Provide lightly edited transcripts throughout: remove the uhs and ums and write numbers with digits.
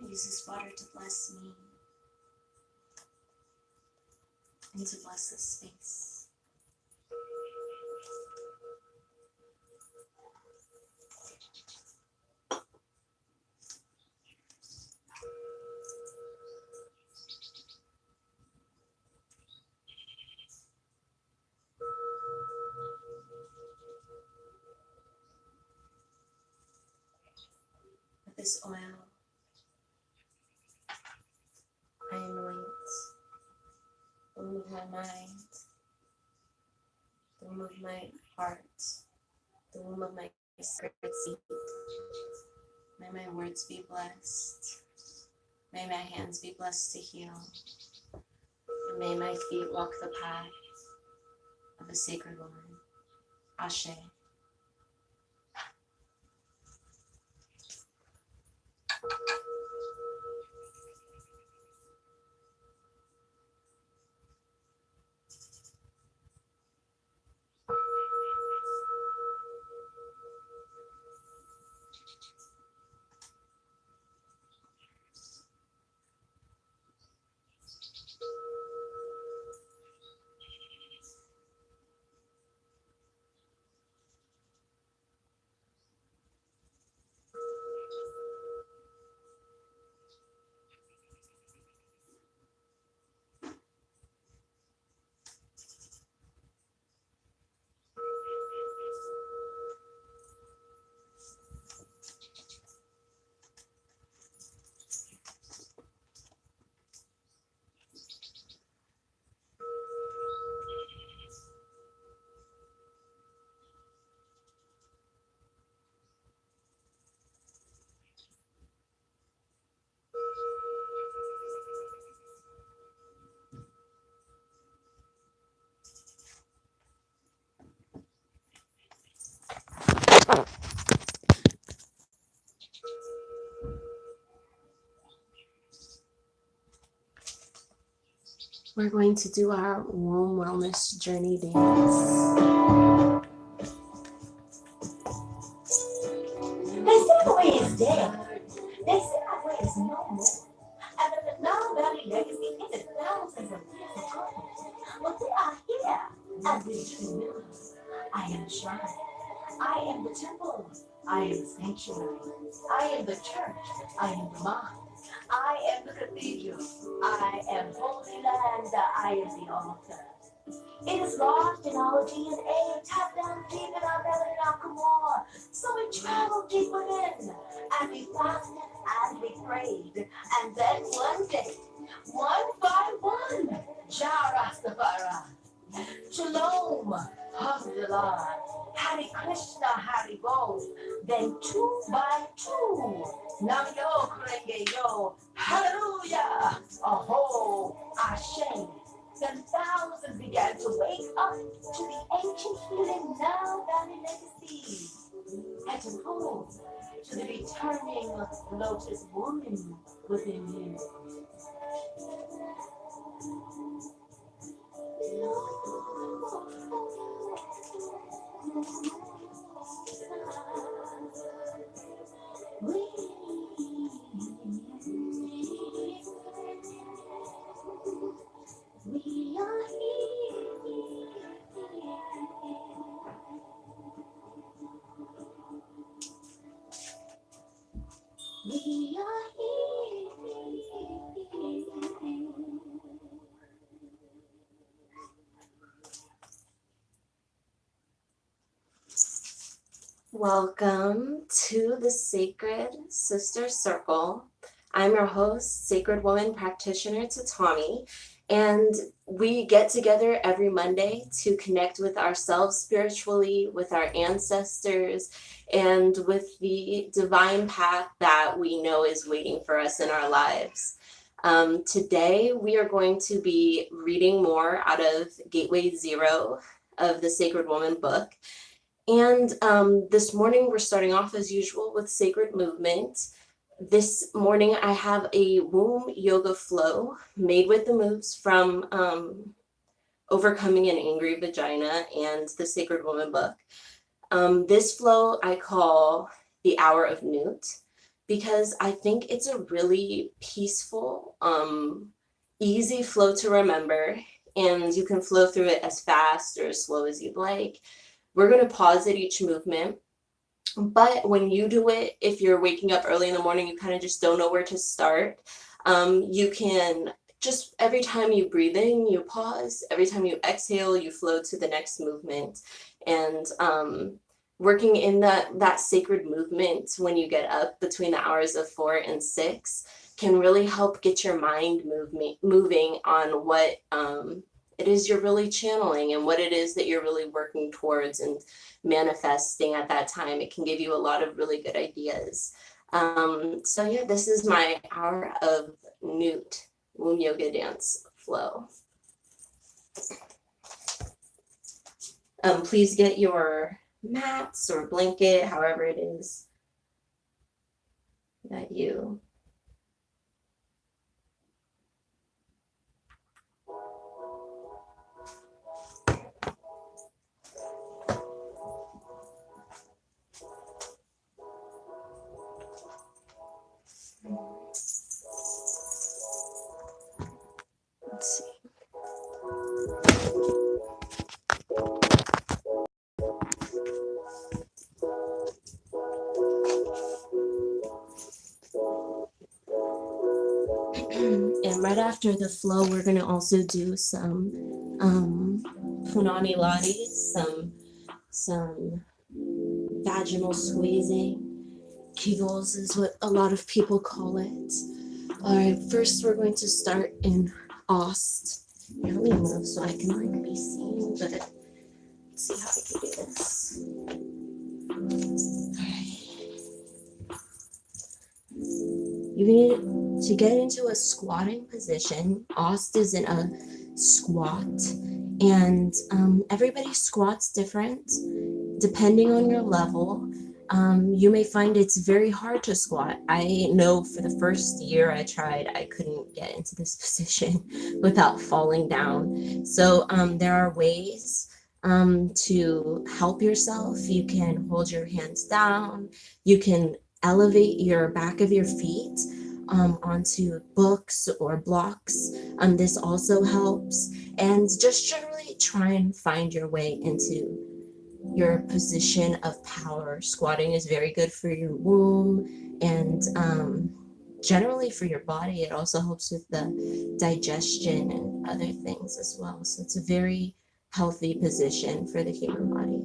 Use this water to bless me and to bless this space. With this oil, I anoint the womb of my mind, the womb of my heart, the womb of my sacred seed. May my words be blessed. May my hands be blessed to heal. And may my feet walk the path of a sacred woman. Ashe. We're going to do our womb wellness journey dance. This away is dead. They say my way is no more. And that the Nile Valley legacy isn't thousands of years ago. But they are here, and we remember. I am the shrine. I am the temple. I am the sanctuary. I am the church. I am the mind. I am the cathedral. I am holy land. I am the altar. It is lodged in our DNA, tapped down deep in our belly and our core. So we traveled deep within, and we fasted and we prayed. And then one day, one by one, Jah Rastafari, Shalom, Alhamdulillah, Hare Krishna, Hare Bo. Then two by two, Nam Yo Krenge Yo, Hallelujah, Aho, Ashe. Then thousands began to wake up to the ancient healing Nile Valley legacy and to hold to the returning lotus woman within you. We are here. We are here. Welcome to the Sacred Sister Circle. I'm your host, Sacred Woman Practitioner Tatami, and we get together every Monday to connect with ourselves spiritually, with our ancestors, and with the divine path that we know is waiting for us in our lives. Today, we are going to be reading more out of Gateway 0 of the Sacred Woman book. And this morning, we're starting off as usual with sacred movement. This morning, I have a womb yoga flow made with the moves from Overcoming an Angry Vagina and the Sacred Woman book. This flow I call the Hour of Newt because I think it's a really peaceful, easy flow to remember, and you can flow through it as fast or as slow as you'd like. We're going to pause at each movement, but when you do it, if you're waking up early in the morning, you kind of just don't know where to start. You can just, every time you breathe in, you pause. Every time you exhale, you flow to the next movement. And working in that sacred movement when you get up between the hours of 4 and 6 can really help get your mind moving on what it is you're really channeling and what it is that you're really working towards and manifesting at that time. It can give you a lot of really good ideas. So yeah, this is my Hour of Newt womb yoga dance flow. Please get your mats or blanket, however it is that you let's see. And right after the flow, we're going to also do some Punanilates, some vaginal squeezing. Kegels is what a lot of people call it. All right, first we're going to start in Ost. Here, let me move so I can be seen, but let's see how I can do this. All right. You need to get into a squatting position. Ost is in a squat, and everybody squats different depending on your level. You may find it's very hard to squat. I know for the first year I tried, I couldn't get into this position without falling down. So there are ways to help yourself. You can hold your hands down. You can elevate your back of your feet onto books or blocks. This also helps. And just generally try and find your way into your position of power. Squatting is very good for your womb and generally for your body. It also helps with the digestion and other things as well. So it's a very healthy position for the human body.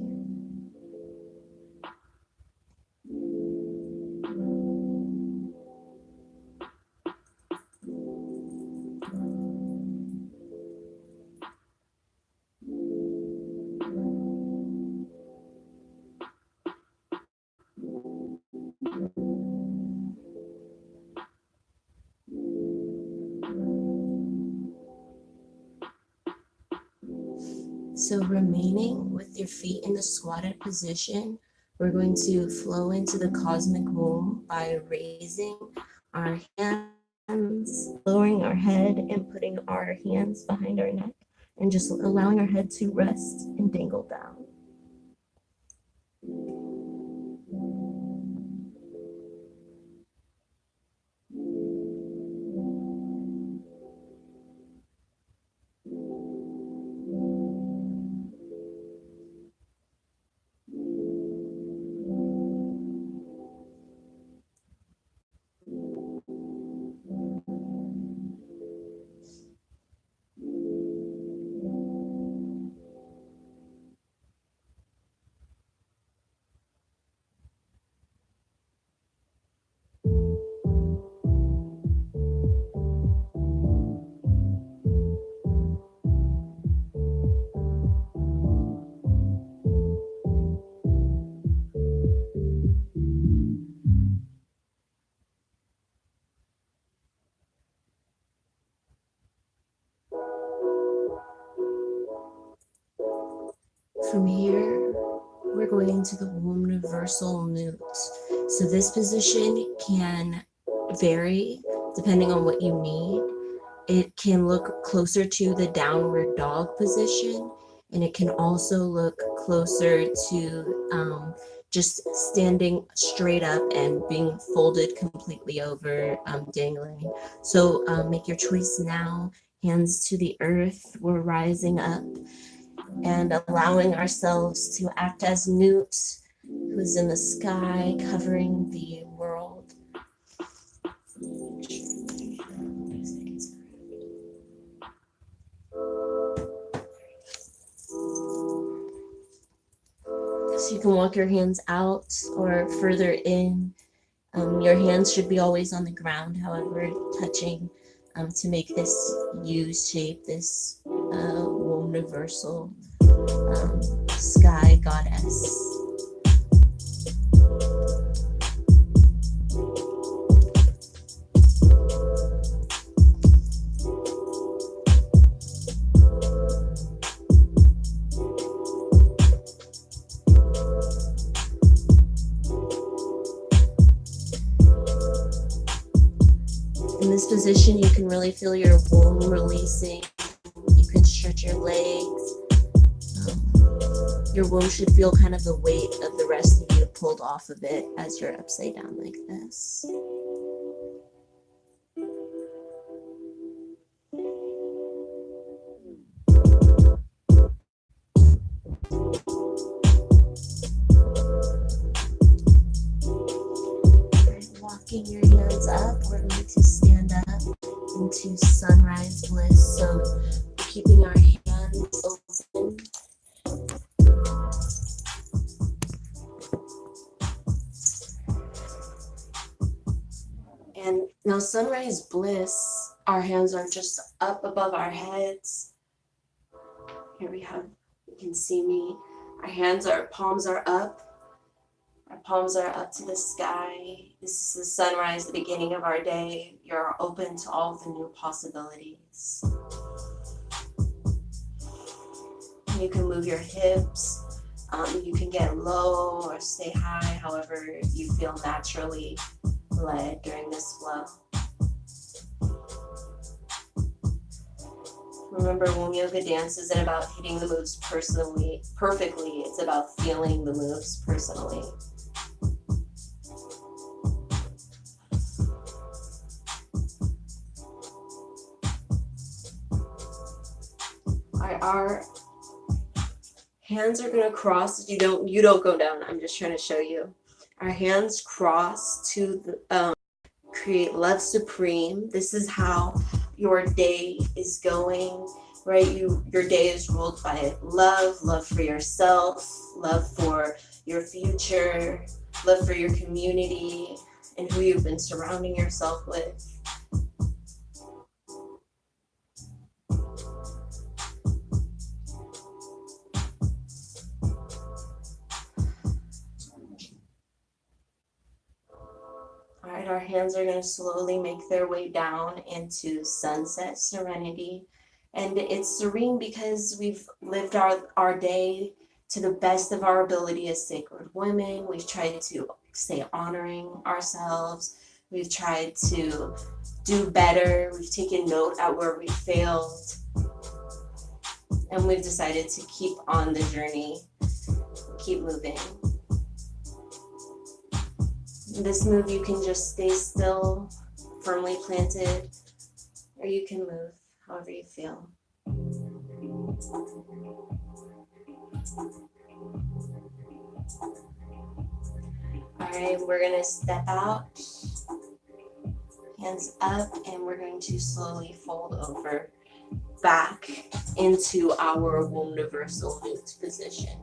So remaining with your feet in the squatted position, we're going to flow into the cosmic womb by raising our hands, lowering our head, and putting our hands behind our neck, and just allowing our head to rest and dangle down. From here, we're going into the womb universal newt. So this position can vary depending on what you need. It can look closer to the downward dog position, and it can also look closer to just standing straight up and being folded completely over, dangling. So make your choice now. Hands to the earth, we're rising up and allowing ourselves to act as Newt, who's in the sky, covering the world. So you can walk your hands out or further in. Your hands should be always on the ground, however, touching to make this U shape, this womb universal sky goddess. In this position, you can really feel your womb releasing. You can stretch your legs. Your womb should feel kind of the weight of the rest of you pulled off of it as you're upside down like this. Walking your hands up, we're going to stand up into sunrise bliss. So keeping our hands open. And now sunrise bliss, our hands are just up above our heads. Here we have, you can see me. Palms are up. Our palms are up to the sky. This is the sunrise, the beginning of our day. You're open to all the new possibilities. You can move your hips. You can get low or stay high, however you feel naturally led during this flow. Remember, womb yoga dance isn't about hitting the moves perfectly. It's about feeling the moves personally. right, our hands are gonna cross. You don't go down. I'm just trying to show you. Our hands cross to the, create love supreme. This is how your day is going, right? Your day is ruled by love for yourself, love for your future, love for your community, and who you've been surrounding yourself with. All right, our hands are going to slowly make their way down into sunset serenity. And it's serene because we've lived our day to the best of our ability as sacred women. We've tried to stay honoring ourselves. We've tried to do better. We've taken note at where we failed. And we've decided to keep on the journey, keep moving. This move, you can just stay still, firmly planted, or you can move however you feel. All right, we're going to step out, hands up, and we're going to slowly fold over back into our womb universal newt position.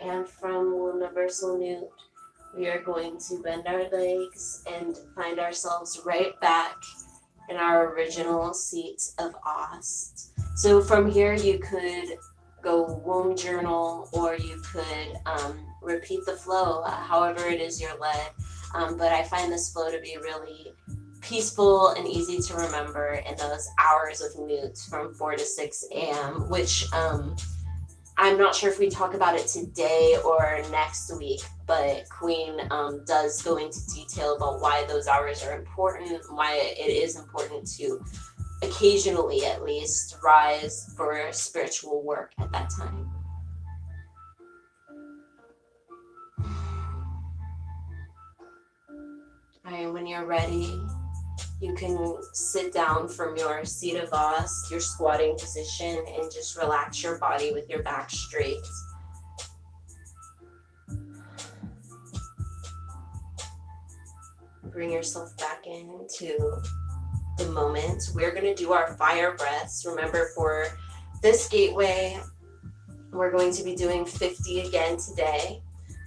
And from Universal Newt, we are going to bend our legs and find ourselves right back in our original seat of Ost. So from here, you could go womb journal, or you could repeat the flow, however it is you're led. But I find this flow to be really peaceful and easy to remember in those hours of Newt from 4 to 6 a.m., which I'm not sure if we talk about it today or next week, but Queen does go into detail about why those hours are important, why it is important to occasionally at least rise for spiritual work at that time. All right, when you're ready, you can sit down from your seat of Ost, your squatting position, and just relax your body with your back straight. Bring yourself back into the moment. We're going to do our fire breaths. Remember, for this gateway, we're going to be doing 50 again today.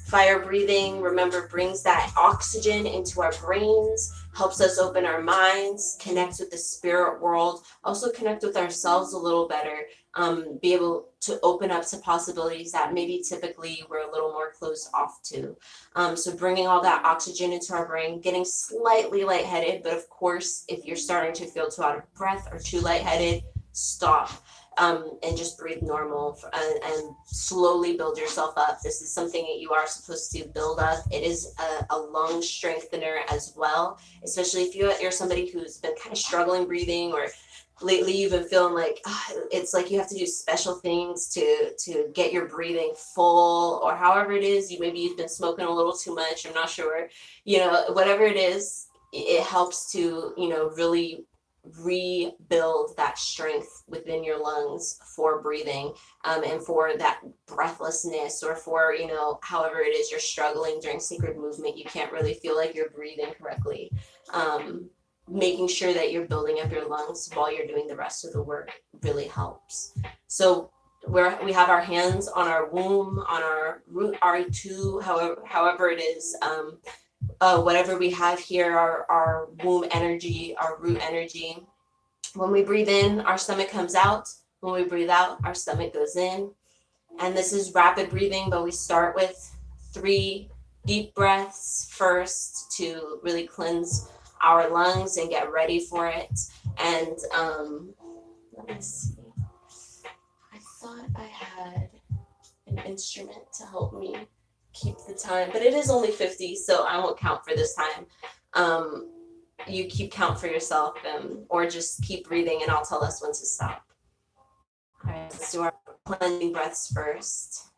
Fire breathing, remember, brings that oxygen into our brains, helps us open our minds, connect with the spirit world, also connect with ourselves a little better, be able to open up to possibilities that maybe typically we're a little more closed off to. So bringing all that oxygen into our brain, getting slightly lightheaded, but of course, if you're starting to feel too out of breath or too lightheaded, stop. And just breathe normal and slowly build yourself up. This is something that you are supposed to build up. It is a lung strengthener as well, especially if you're somebody who's been kind of struggling breathing, or lately you've been feeling like it's like you have to do special things to get your breathing full, or however it is, maybe you've been smoking a little too much, I'm not sure, whatever it is, it helps to, really rebuild that strength within your lungs for breathing, and for that breathlessness, or for, however it is you're struggling during sacred movement, you can't really feel like you're breathing correctly. Making sure that you're building up your lungs while you're doing the rest of the work really helps. So we have our hands on our womb, on our root R2, however it is. whatever we have here, our womb energy, our root energy. When we breathe in, our stomach comes out. When we breathe out, our stomach goes in. And this is rapid breathing, but we start with 3 deep breaths first to really cleanse our lungs and get ready for it. And let me see. I thought I had an instrument to help me keep the time, but it is only 50, so I won't count for this time. You keep count for yourself, or just keep breathing and I'll tell us when to stop. All right, let's do our cleansing breaths first.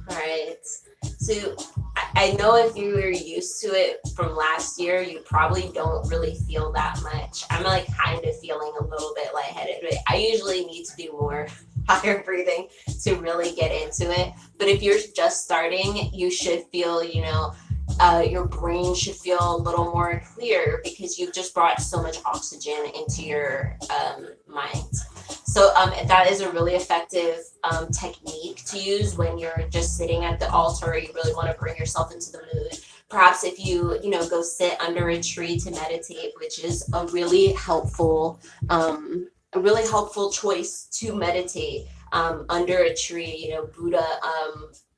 All right. So I know if you were used to it from last year, you probably don't really feel that much. I'm like kind of feeling a little bit lightheaded, but I usually need to do more higher breathing to really get into it. But if you're just starting, you should feel, your brain should feel a little more clear because you've just brought so much oxygen into your mind. So that is a really effective technique to use when you're just sitting at the altar. You really want to bring yourself into the mood. Perhaps if you go sit under a tree to meditate, which is a really helpful choice to meditate under a tree. Buddha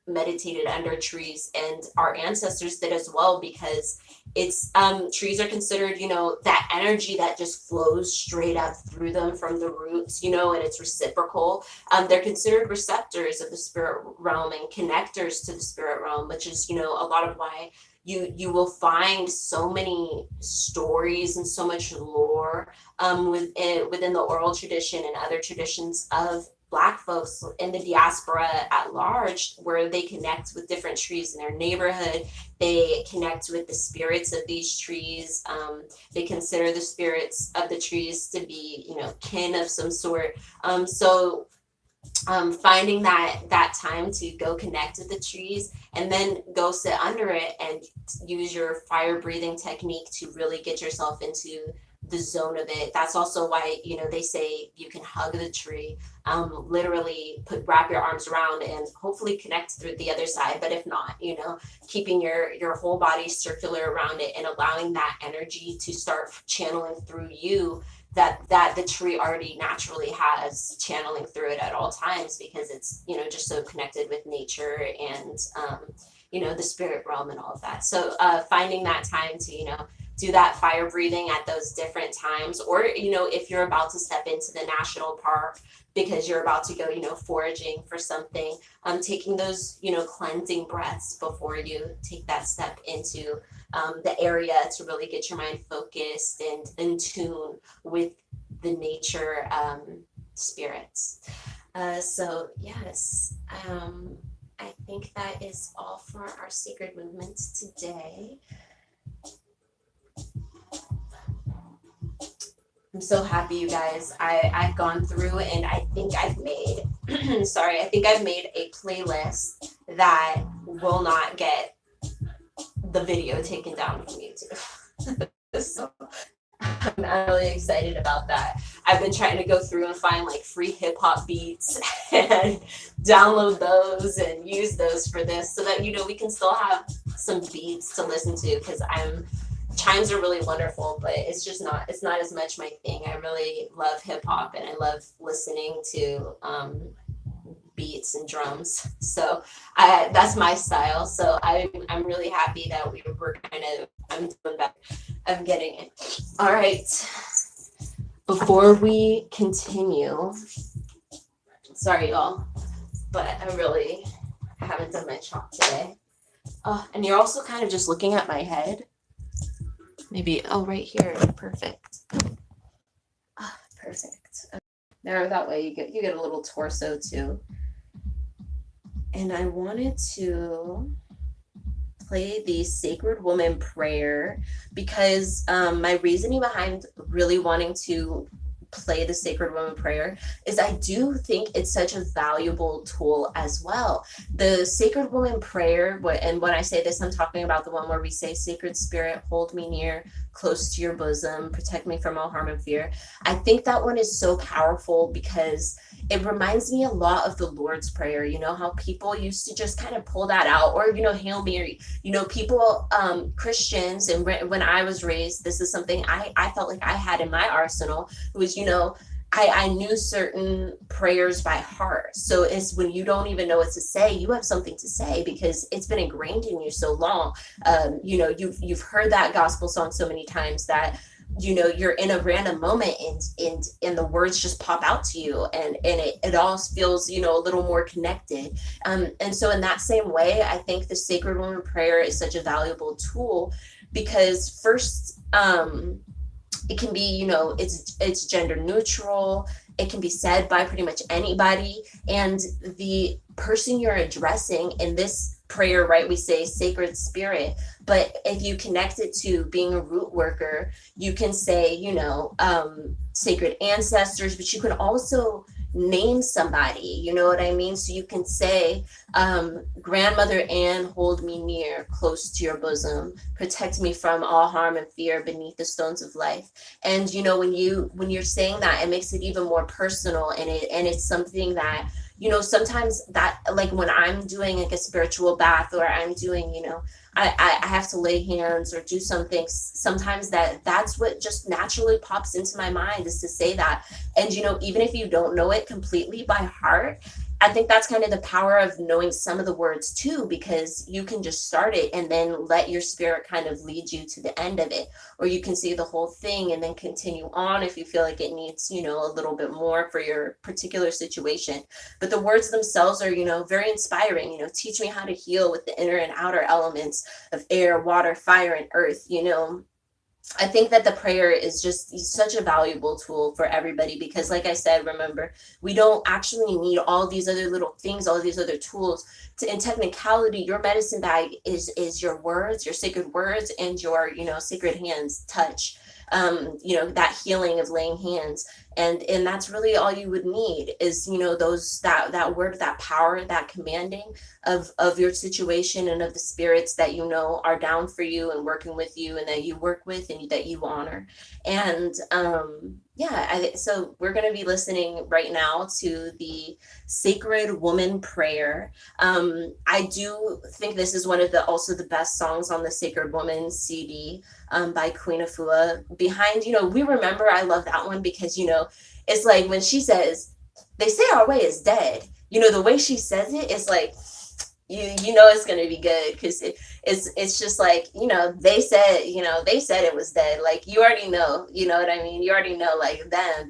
meditated under trees, and our ancestors did as well, because it's trees are considered that energy that just flows straight up through them from the roots, and it's reciprocal. They're considered receptors of the spirit realm and connectors to the spirit realm, which is a lot of why you will find so many stories and so much lore within the oral tradition and other traditions of Black folks in the diaspora at large, where they connect with different trees in their neighborhood. They connect with the spirits of these trees. They consider the spirits of the trees to be, kin of some sort. So finding that time to go connect with the trees and then go sit under it and use your fire breathing technique to really get yourself into the zone of it. That's also why they say you can hug the tree, literally wrap your arms around and hopefully connect through the other side. But if not, keeping your whole body circular around it and allowing that energy to start channeling through you, that the tree already naturally has channeling through it at all times, because it's just so connected with nature and the spirit realm and all of that. So finding that time to do that fire breathing at those different times, or if you're about to step into the national park because you're about to go foraging for something, taking those cleansing breaths before you take that step into the area to really get your mind focused and in tune with the nature spirits. So yes, I think that is all for our sacred movements today. I'm so happy, you guys. I've gone through and I think I've made a playlist that will not get the video taken down from YouTube. So I'm really excited about that. I've been trying to go through and find like free hip hop beats and download those and use those for this so that, you know, we can still have some beats to listen to, because chimes are really wonderful, but it's not as much my thing. I really love hip hop and I love listening to beats and drums. So that's my style. So I'm really happy that we're kind of, I'm doing better. I'm getting it. All right. Before we continue, sorry y'all, but I really haven't done my chalk today. And you're also kind of just looking at my head. Maybe, right here. Perfect. Perfect. There, that way you get a little torso too. And I wanted to play the Sacred Woman Prayer because my reasoning behind really wanting to play the Sacred Woman Prayer is I do think it's such a valuable tool as well. The Sacred Woman Prayer, and when I say this, I'm talking about the one where we say, Sacred Spirit, hold me near, close to your bosom, protect me from all harm and fear. I think that one is so powerful because it reminds me a lot of the Lord's Prayer. You know how people used to just kind of pull that out, or, you know, Hail Mary, you know, people, Christians, and when I was raised, this is something I felt like I had in my arsenal. It was, you know, I knew certain prayers by heart. So it's when you don't even know what to say, you have something to say because it's been ingrained in you so long. You know, you've heard that gospel song so many times that, you know, you're in a random moment and the words just pop out to you and it all feels, you know, a little more connected. And so in that same way, I think the Sacred Woman Prayer is such a valuable tool because first, it can be, you know, it's gender neutral. It can be said by pretty much anybody. And the person you're addressing in this prayer, right, we say Sacred Spirit, but if you connect it to being a root worker, you can say, you know, sacred ancestors, but you can also name somebody, you know what I mean? So you can say, Grandmother Anne, hold me near, close to your bosom, protect me from all harm and fear beneath the stones of life. And, you know, when you're saying that, it makes it even more personal, and it's something that, you know, sometimes that, like when I'm doing like a spiritual bath, or I'm doing, you know, I have to lay hands or do something, sometimes that's what just naturally pops into my mind, is to say that. And, you know, even if you don't know it completely by heart, I think that's kind of the power of knowing some of the words too, because you can just start it and then let your spirit kind of lead you to the end of it. Or you can see the whole thing and then continue on if you feel like it needs, you know, a little bit more for your particular situation. But the words themselves are, you know, very inspiring. You know, teach me how to heal with the inner and outer elements of air, water, fire, and earth. You know, I think that the prayer is just such a valuable tool for everybody because, like I said, remember, we don't actually need all these other little things, all these other tools. In technicality, your medicine bag is your words, your sacred words, and your, you know, sacred hands touch. You know, that healing of laying hands. And that's really all you would need is, you know, that word, that power, that commanding of your situation and of the spirits that, you know, are down for you and working with you and that you work with and that you honor. And so we're going to be listening right now to the Sacred Woman Prayer. I do think this is one of also the best songs on the Sacred Woman CD, by Queen Afua. Behind, you know, we remember, I love that one because, you know, it's like when she says, they say our way is dead, you know, the way she says it is like, you know, it's going to be good because it's just like, you know, they said it was dead. Like, you already know, you know what I mean? You already know, like, them,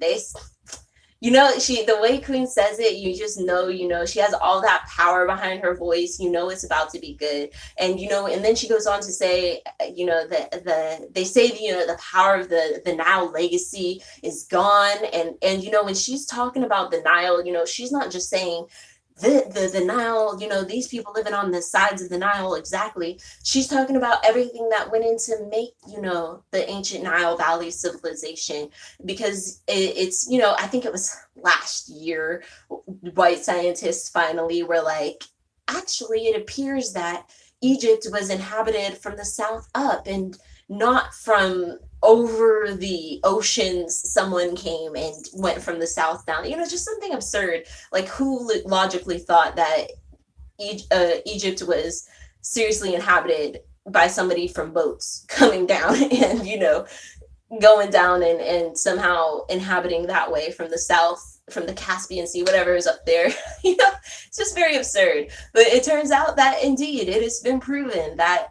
you know, the way Queen says it, you just know, you know, she has all that power behind her voice. You know, it's about to be good. And, you know, and then she goes on to say, you know, they say, you know, the power of the Nile legacy is gone. And, you know, when she's talking about the Nile, you know, she's not just saying the Nile, you know, these people living on the sides of the Nile, exactly. She's talking about everything that went into make, you know, the ancient Nile Valley civilization, because it's, you know, I think it was last year, white scientists finally were like, actually, it appears that Egypt was inhabited from the south up and not from over the oceans someone came and went from the south down, just something absurd. Like, who logically thought that Egypt was seriously inhabited by somebody from boats coming down and going down and somehow inhabiting that way from the south, from the Caspian Sea, whatever is up there. It's just very absurd. But it turns out that indeed it has been proven that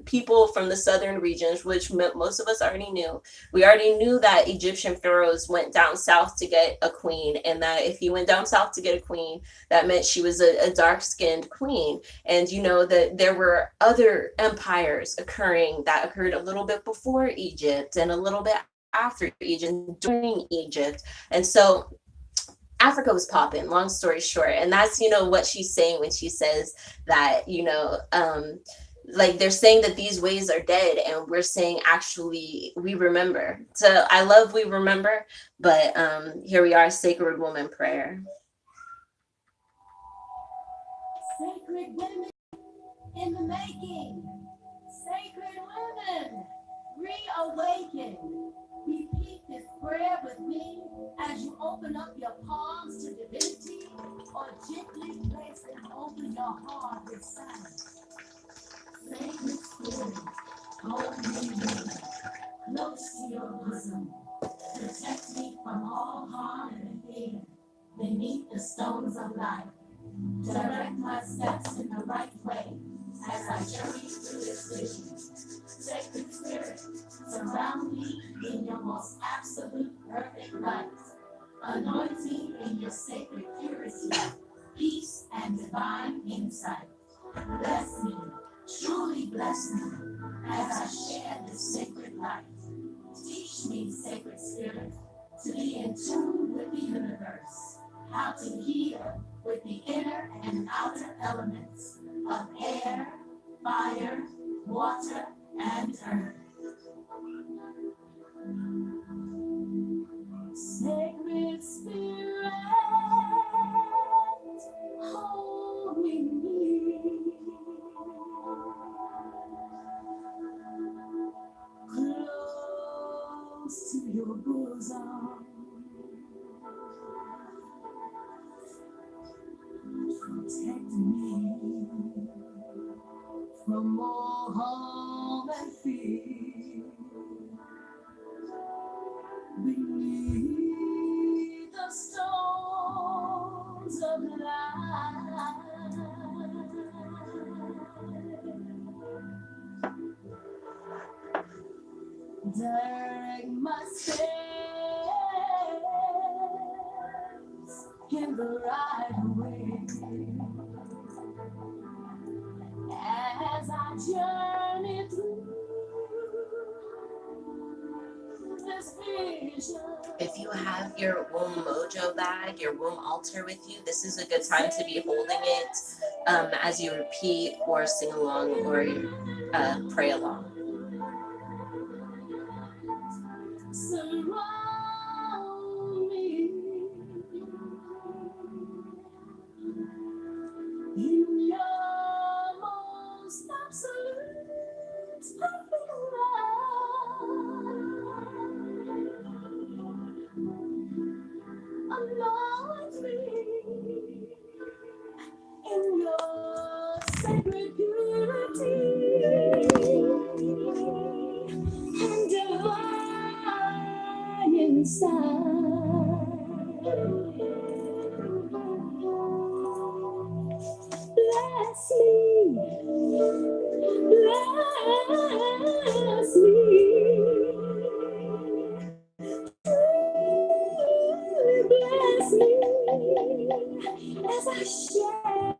people from the southern regions, which most of us already knew, we already knew that Egyptian pharaohs went down south to get a queen, and that if you went down south to get a queen, that meant she was a dark-skinned queen. And that there were other empires that occurred a little bit before Egypt and a little bit after Egypt, during Egypt. And so Africa was popping, long story short. And that's, what she's saying when she says that, like, they're saying that these ways are dead, and we're saying actually we remember. So I love we remember, but here we are, Sacred Woman Prayer. Sacred women in the making. Sacred women, reawaken. Repeat this prayer with me as you open up your palms to divinity, or gently place them over your heart with silence. Sacred spirit, hold me near, close to your bosom. Protect me from all harm and fear. Beneath the stones of life, direct my steps in the right way as I journey through this vision. Sacred spirit, surround me in your most absolute perfect light. Anoint me in your sacred purity, peace, and divine insight. Bless me, truly bless me, as I share this sacred light. Teach me, sacred spirit, to be in tune with the universe, how to heal with the inner and outer elements of air, fire, water, and earth. Sacred spirit, hold me near. Close to your bosom. Protect me from all harm and fear. Beneath the stones of life, direct my steps in the right way as I journey through this vision. If you have your womb mojo bag, your womb altar with you, this is a good time to be holding it as you repeat or sing along or pray along. Surround me in your most absolute perfect light. Anoint me in your sacred purity and divine insight. Bless me, bless me, as I share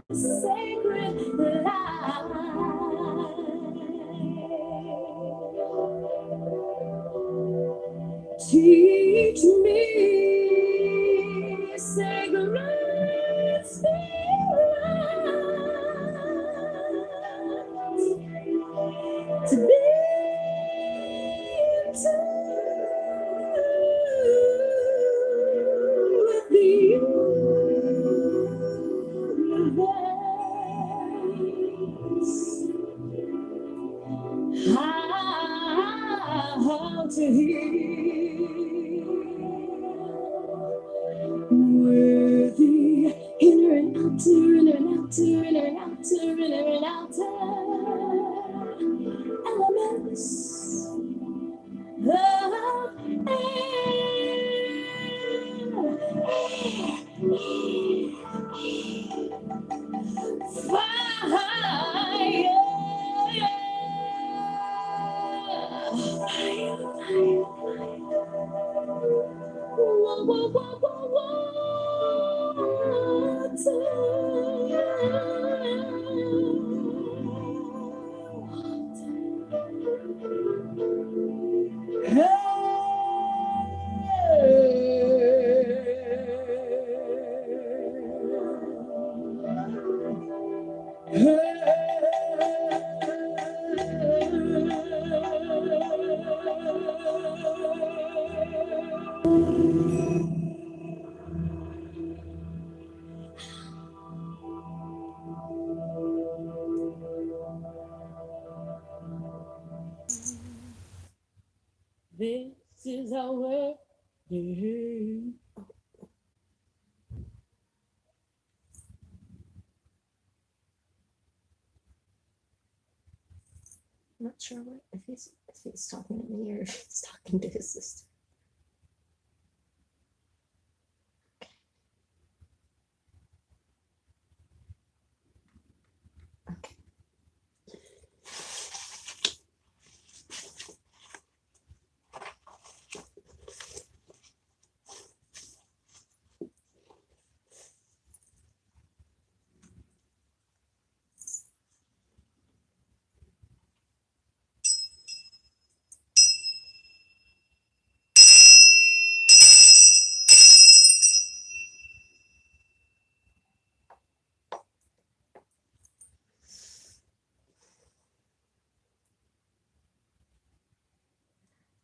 the sacred light. Teach me, sacred spirit, to be in tune with you. outer, inner, outer, inner, outer, inner, and outer elements of this is our day. I'm not sure what if he's talking to me or if he's talking to his sister. Okay.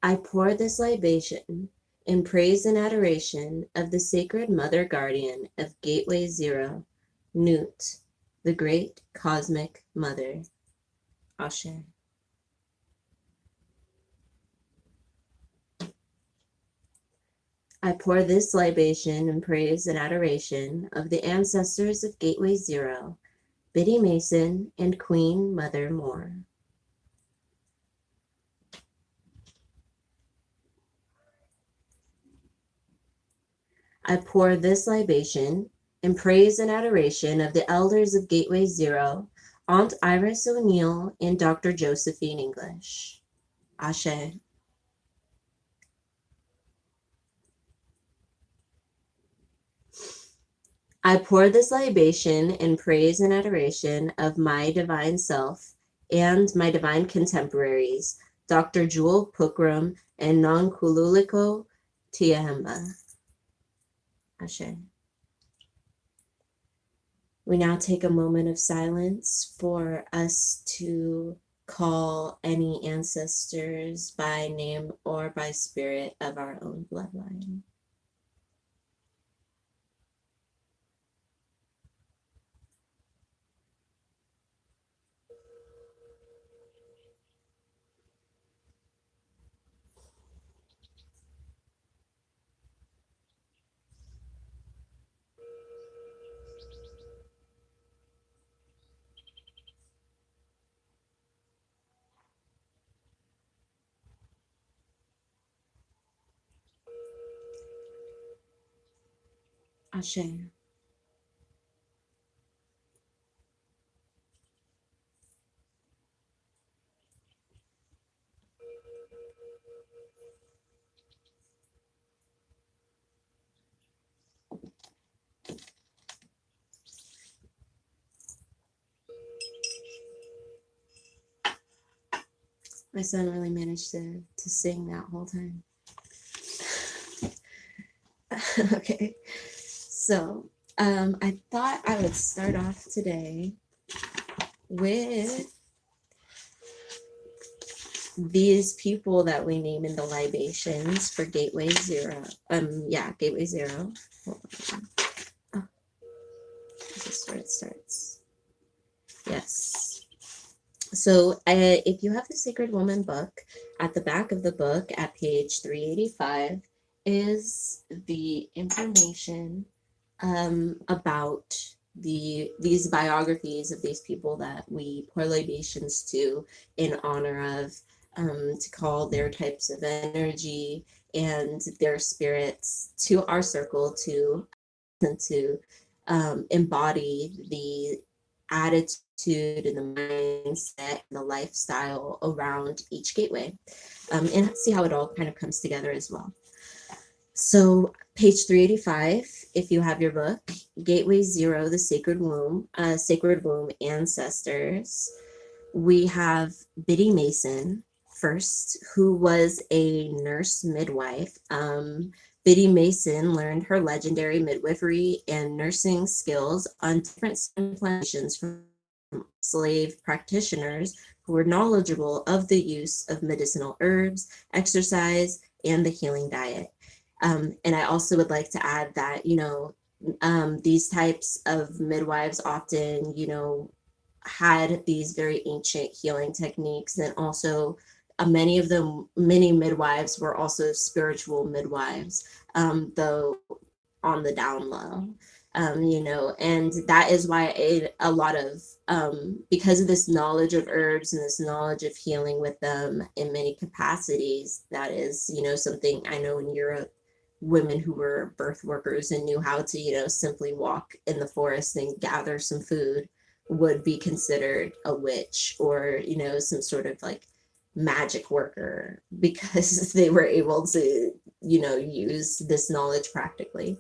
I pour this libation in praise and adoration of the sacred mother guardian of Gateway Zero, Nut, the great cosmic mother. Ashe. I pour this libation in praise and adoration of the ancestors of Gateway Zero, Biddy Mason and Queen Mother Moore. I pour this libation in praise and adoration of the elders of Gateway Zero, Aunt Iris O'Neill and Dr. Josephine English. Ashe. I pour this libation in praise and adoration of my divine self and my divine contemporaries, Dr. Jewel Pukram and Nonkululiko Tiahemba. Ashe. We now take a moment of silence for us to call any ancestors by name or by spirit of our own bloodline. Ashe. My son really managed to sing that whole time. Okay, so I thought I would start off today with these people that we name in the libations for Gateway Zero. Gateway Zero. Hold on. Oh, this is where it starts. Yes. So if you have the Sacred Woman book, at the back of the book at page 385 is the information about these biographies of these people that we pour libations to in honor of, to call their types of energy and their spirits to our circle, to and to embody the attitude and the mindset and the lifestyle around each gateway, and see how it all kind of comes together as well. So page 385, if you have your book, Gateway 0, the Sacred Womb Ancestors. We have Biddy Mason first, who was a nurse midwife. Biddy Mason learned her legendary midwifery and nursing skills on different plantations from slave practitioners who were knowledgeable of the use of medicinal herbs, exercise, and the healing diet. And I also would like to add that, these types of midwives often, had these very ancient healing techniques, and also many midwives were also spiritual midwives, though on the down low. And that is why a lot of, because of this knowledge of herbs and this knowledge of healing with them in many capacities, that is, something I know in Europe, women who were birth workers and knew how to, simply walk in the forest and gather some food would be considered a witch, or, some sort of like magic worker, because they were able to, use this knowledge practically.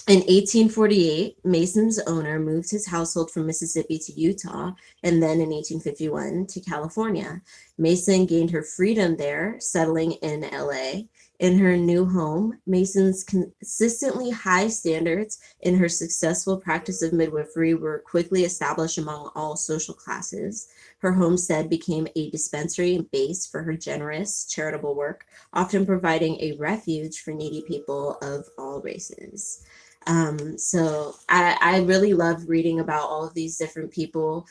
In 1848, Mason's owner moved his household from Mississippi to Utah, and then in 1851 to California. Mason gained her freedom there, settling in LA. In her new home, Mason's consistently high standards in her successful practice of midwifery were quickly established among all social classes. Her homestead became a dispensary base for her generous charitable work, often providing a refuge for needy people of all races. So I really love reading about all of these different people,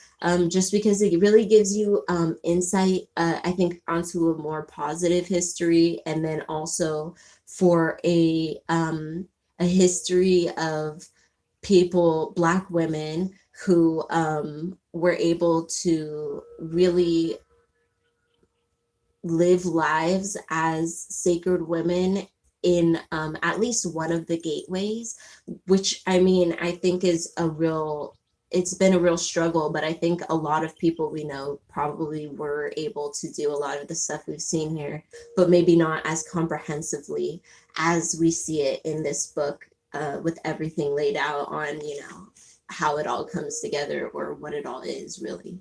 just because it really gives you insight, I think, onto a more positive history, and then also for a history of people, Black women, who were able to really live lives as sacred women in at least one of the gateways, which I mean, I think is it's been a real struggle, but I think a lot of people we know probably were able to do a lot of the stuff we've seen here, but maybe not as comprehensively as we see it in this book, with everything laid out on, how it all comes together, or what it all is really.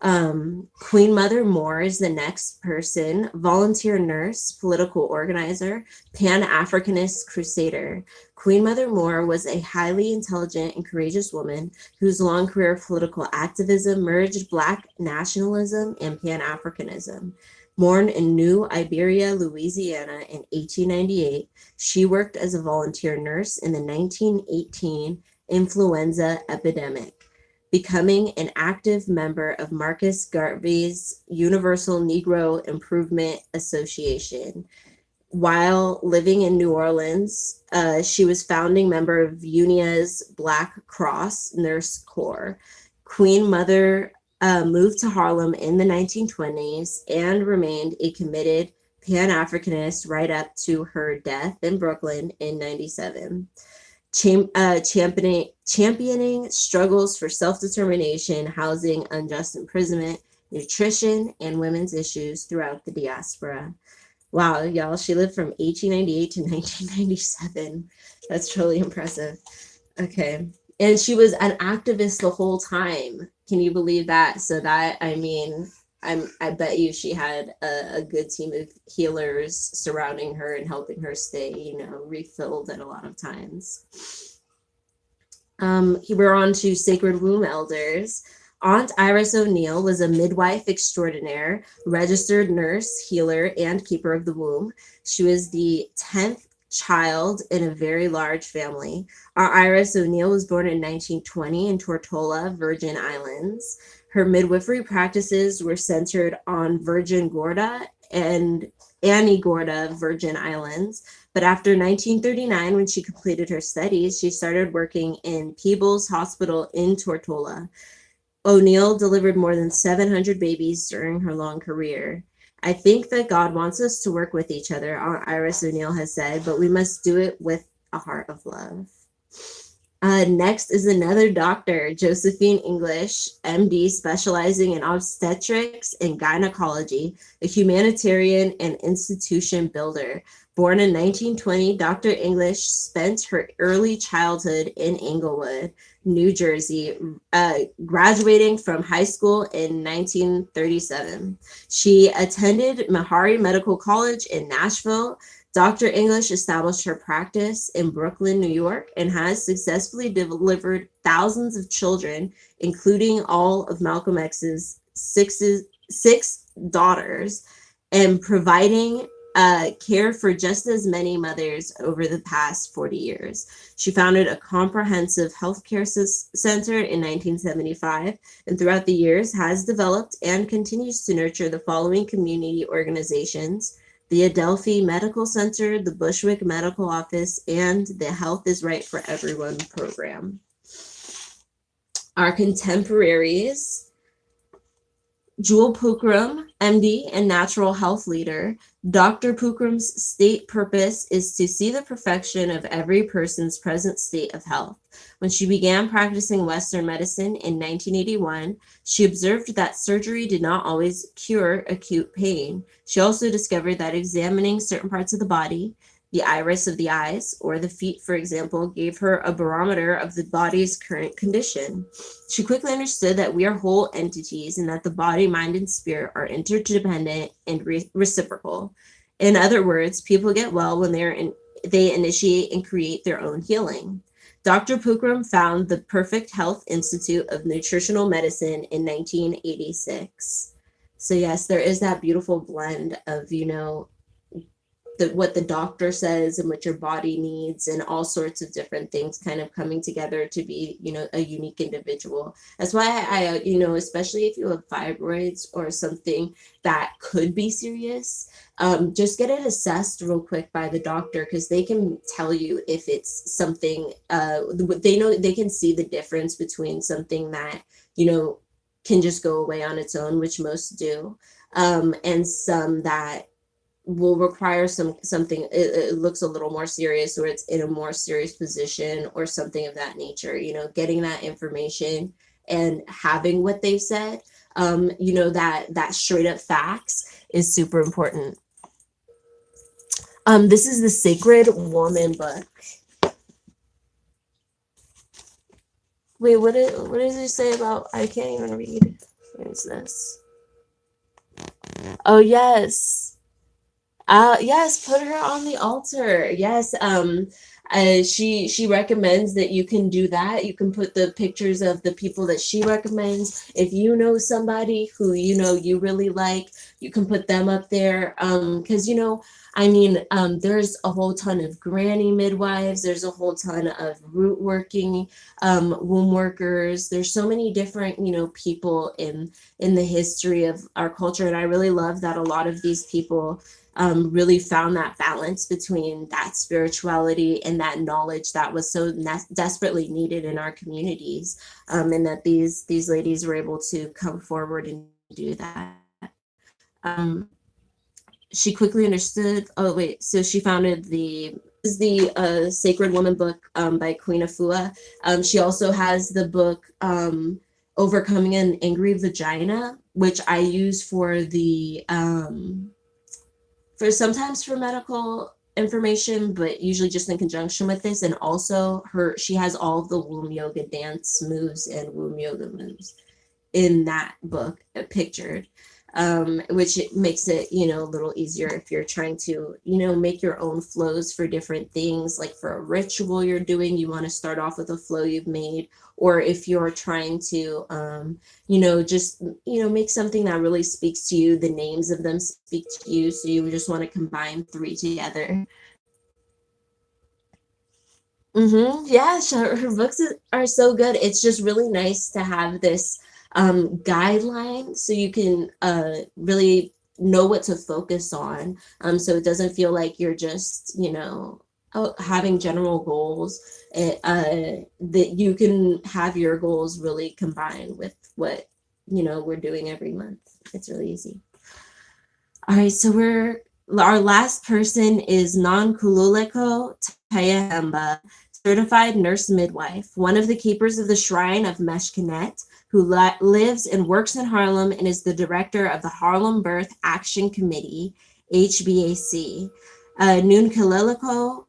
Queen Mother Moore is the next person: volunteer nurse, political organizer, Pan-Africanist crusader. Queen Mother Moore was a highly intelligent and courageous woman whose long career of political activism merged Black nationalism and Pan-Africanism. Born in New Iberia, Louisiana in 1898, she worked as a volunteer nurse in the 1918 influenza epidemic, becoming an active member of Marcus Garvey's Universal Negro Improvement Association. While living in New Orleans, she was founding member of UNIA's Black Cross Nurse Corps. Queen Mother moved to Harlem in the 1920s and remained a committed Pan-Africanist right up to her death in Brooklyn in 97. Championing struggles for self-determination, housing, unjust imprisonment, nutrition, and women's issues throughout the diaspora. Wow, y'all, she lived from 1898 to 1997. That's truly impressive. Okay. And she was an activist the whole time. Can you believe that? So that, I mean, I bet you she had a good team of healers surrounding her and helping her stay, refilled at a lot of times. We're on to Sacred Womb Elders. Aunt Iris O'Neill was a midwife extraordinaire, registered nurse, healer, and keeper of the womb. She was the 10th child in a very large family. Aunt Iris O'Neill was born in 1920 in Tortola, Virgin Islands. Her midwifery practices were centered on Virgin Gorda and Annie Gorda, Virgin Islands. But after 1939, when she completed her studies, she started working in Peebles Hospital in Tortola. O'Neill delivered more than 700 babies during her long career. I think that God wants us to work with each other, Iris O'Neill has said, but we must do it with a heart of love. Next is another doctor, Josephine English, MD, specializing in obstetrics and gynecology, a humanitarian and institution builder. Born in 1920, Dr. English spent her early childhood in Englewood, New Jersey, graduating from high school in 1937. She attended Meharry Medical College in Nashville. Dr. English established her practice in Brooklyn, New York, and has successfully delivered thousands of children, including all of Malcolm X's six daughters, and providing care for just as many mothers over the past 40 years. She founded a comprehensive healthcare center in 1975, and throughout the years has developed and continues to nurture the following community organizations: the Adelphi Medical Center, the Bushwick Medical Office, and the Health is Right for Everyone program. Our contemporaries: Jewel Pookrum, MD and natural health leader. Dr. Pookram's state purpose is to see the perfection of every person's present state of health. When she began practicing Western medicine in 1981, she observed that surgery did not always cure acute pain. She also discovered that examining certain parts of the body, the iris of the eyes, or the feet, for example, gave her a barometer of the body's current condition. She quickly understood that we are whole entities and that the body, mind, and spirit are interdependent and reciprocal. In other words, people get well when they initiate and create their own healing. Dr. Pookrum found the Perfect Health Institute of Nutritional Medicine in 1986. So yes, there is that beautiful blend of, what the doctor says and what your body needs and all sorts of different things kind of coming together to be, a unique individual. That's why I especially if you have fibroids or something that could be serious, just get it assessed real quick by the doctor, because they can tell you if it's something, they can see the difference between something that, can just go away on its own, which most do, and some that will require something it looks a little more serious, or it's in a more serious position or something of that nature. Getting that information and having what they've said, that straight up facts is super important. This is the Sacred Woman book. Wait, what does it say about? I can't even read. What is this? Oh yes. Yes, put her on the altar. Yes, she recommends that you can do that. You can put the pictures of the people that she recommends. If you know somebody who you really like, you can put them up there. Because there's a whole ton of granny midwives. There's a whole ton of root working womb workers. There's so many different people in the history of our culture, and I really love that a lot of these people really found that balance between that spirituality and that knowledge that was so desperately needed in our communities, and that these ladies were able to come forward and do that. She quickly understood. So she founded the Sacred Woman book by Queen Afua. She also has the book Overcoming an Angry Vagina, which I use for the sometimes for medical information, but usually just in conjunction with this. And also she has all of the womb yoga dance moves and womb yoga moves in that book pictured, which makes it, a little easier if you're trying to, make your own flows for different things. Like for a ritual you're doing, you want to start off with a flow you've made, or if you're trying to, just, make something that really speaks to you, the names of them speak to you, so you just want to combine 3 together. Yeah, her books are so good. It's just really nice to have this guideline, so you can really know what to focus on, so it doesn't feel like you're just, having general goals. That you can have your goals really combined with what we're doing every month. It's really easy. All right, so our last person is Nonkululeko Tayahemba, certified nurse midwife, one of the keepers of the Shrine of Meshkinet, who lives and works in Harlem and is the director of the Harlem Birth Action Committee, HBAC. Nunkululeko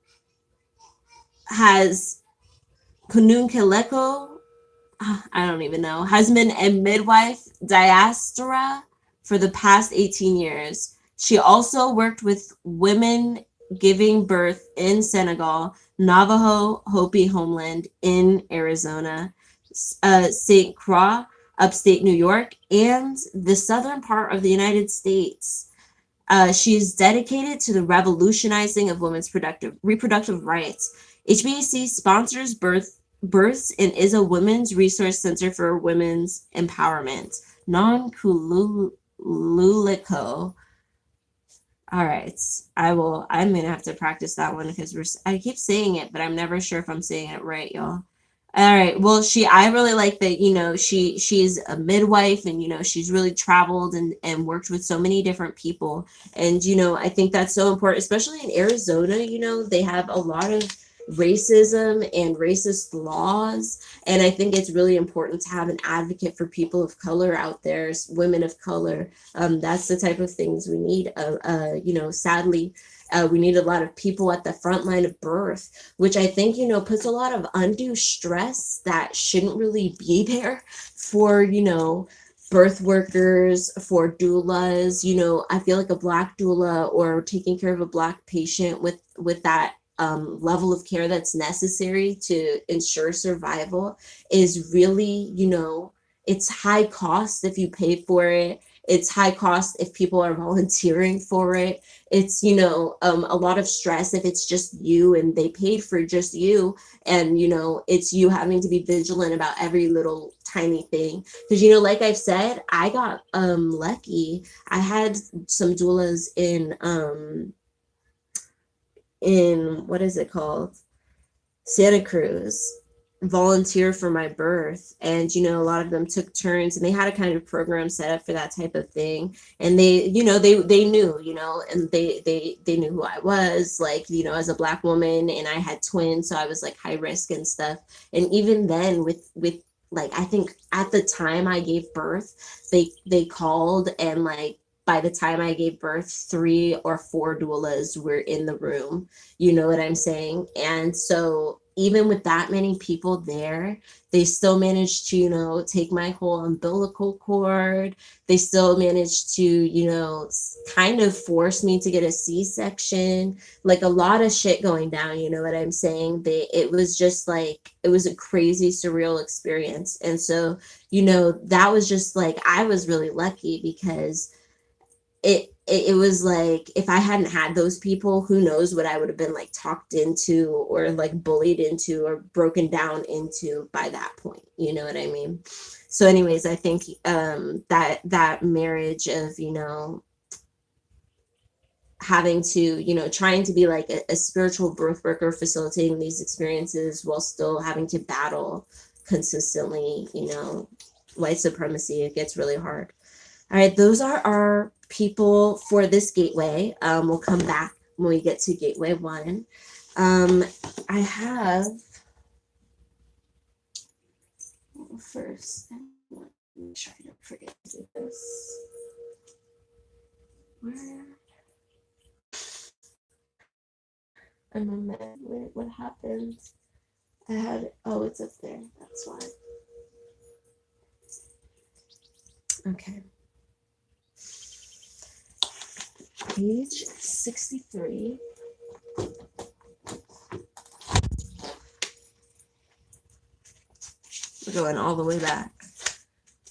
I don't even know, has been a midwife diaspora for the past 18 years. She also worked with women giving birth in Senegal, Navajo Hopi homeland in Arizona, St. Croix, upstate New York, and the southern part of the United States. She is dedicated to the revolutionizing of women's reproductive rights. HBAC sponsors births and is a women's resource center for women's empowerment. Non-Kululiko. All right, I'm gonna have to practice that one because I keep saying it, but I'm never sure if I'm saying it right, y'all. All right. Well, I really like that, she's a midwife and, she's really traveled and worked with so many different people. And, I think that's so important, especially in Arizona, they have a lot of racism and racist laws. And I think it's really important to have an advocate for people of color out there, women of color. That's the type of things we need. Sadly, we need a lot of people at the front line of birth, which I think, puts a lot of undue stress that shouldn't really be there for, birth workers, for doulas. I feel like a Black doula or taking care of a Black patient with that level of care that's necessary to ensure survival is really, it's high cost if you pay for it. It's high cost if people are volunteering for it. It's, a lot of stress if it's just you and they paid for just you. And, it's you having to be vigilant about every little tiny thing. Because, like I've said, I got lucky. I had some doulas in what is it called? Santa Cruz volunteer for my birth, and a lot of them took turns, and they had a kind of program set up for that type of thing. And they they knew, and they knew who I was, like, as a Black woman, and I had twins, so I was like high risk and stuff. And even then with like, I think at the time I gave birth, they called, and like by the time I gave birth, 3 or 4 doulas were in the room. You know what I'm saying? And so even with that many people there, they still managed to, take my whole umbilical cord. They still managed to, kind of force me to get a C-section, like a lot of shit going down. You know what I'm saying? It was just like, it was a crazy, surreal experience. And so, that was just like, I was really lucky because it was like, if I hadn't had those people, who knows what I would have been like talked into or like bullied into or broken down into by that point. You know what I mean? So anyways, I think that marriage of, having to, trying to be like a spiritual birth worker, facilitating these experiences while still having to battle consistently, white supremacy, it gets really hard. All right, those are our people for this gateway. We'll come back when we get to gateway 1. I have first, I want to make sure I don't forget to do this. Where? I'm a med. Wait, what happened? I had, oh, it's up there. That's why. Okay. Page 63. We're going all the way back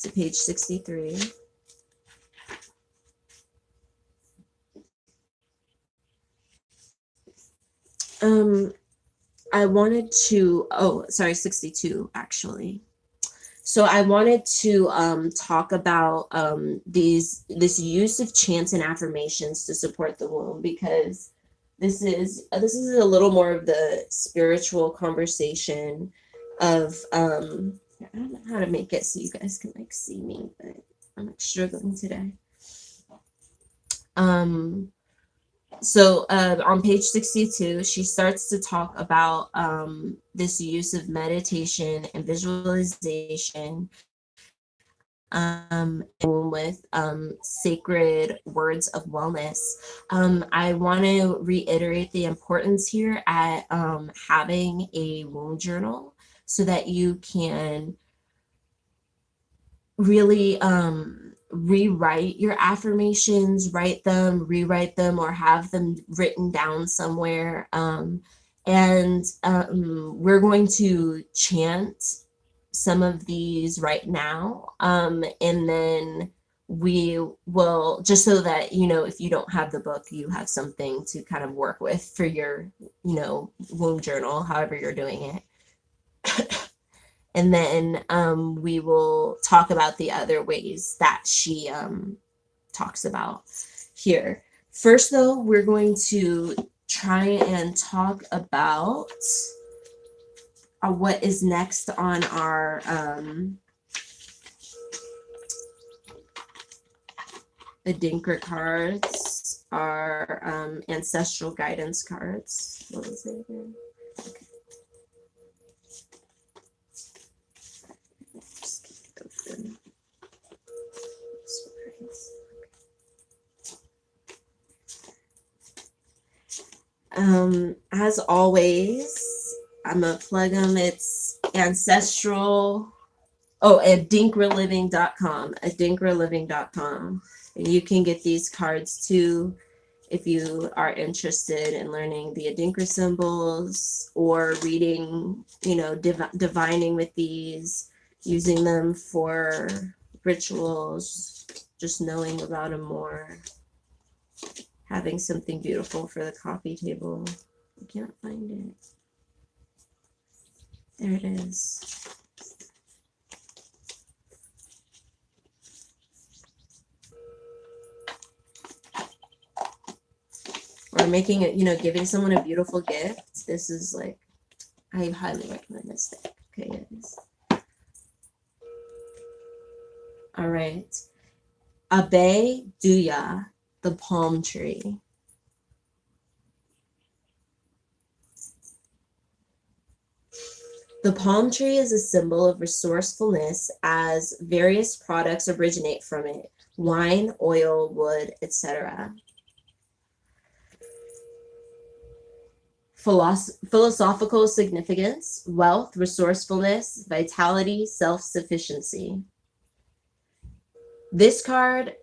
to page 63. I wanted to, 62 actually. So I wanted to talk about this use of chants and affirmations to support the womb, because this is a little more of the spiritual conversation of I don't know how to make it so you guys can like see me, but I'm like struggling today. So on page 62, she starts to talk about this use of meditation and visualization with sacred words of wellness. I want to reiterate the importance here at having a womb journal so that you can really rewrite your affirmations, write them, rewrite them, or have them written down somewhere. And we're going to chant some of these right now. And then we will, just so that, you know, if you don't have the book, you have something to kind of work with for your, you know, womb journal, however you're doing it. And then we will talk about the other ways that she talks about here. First, though, we're going to try and talk about what is next on our Adinkra cards, our ancestral guidance cards. What was it again? Okay. As always, I'm gonna plug them. It's Ancestral. Oh, adinkraliving.com. Adinkraliving.com. And you can get these cards too if you are interested in learning the Adinkra symbols or reading, you know, divining with these, using them for rituals, just knowing about them more, having something beautiful for the coffee table. I can't find it. There it is. Or making it, you know, giving someone a beautiful gift. This is like, I highly recommend this deck. Okay, guys. All right. Abe Duya, the palm tree. The palm tree is a symbol of resourcefulness as various products originate from it: wine, oil, wood, etc. Philosophical significance: wealth, resourcefulness, vitality, self-sufficiency. This card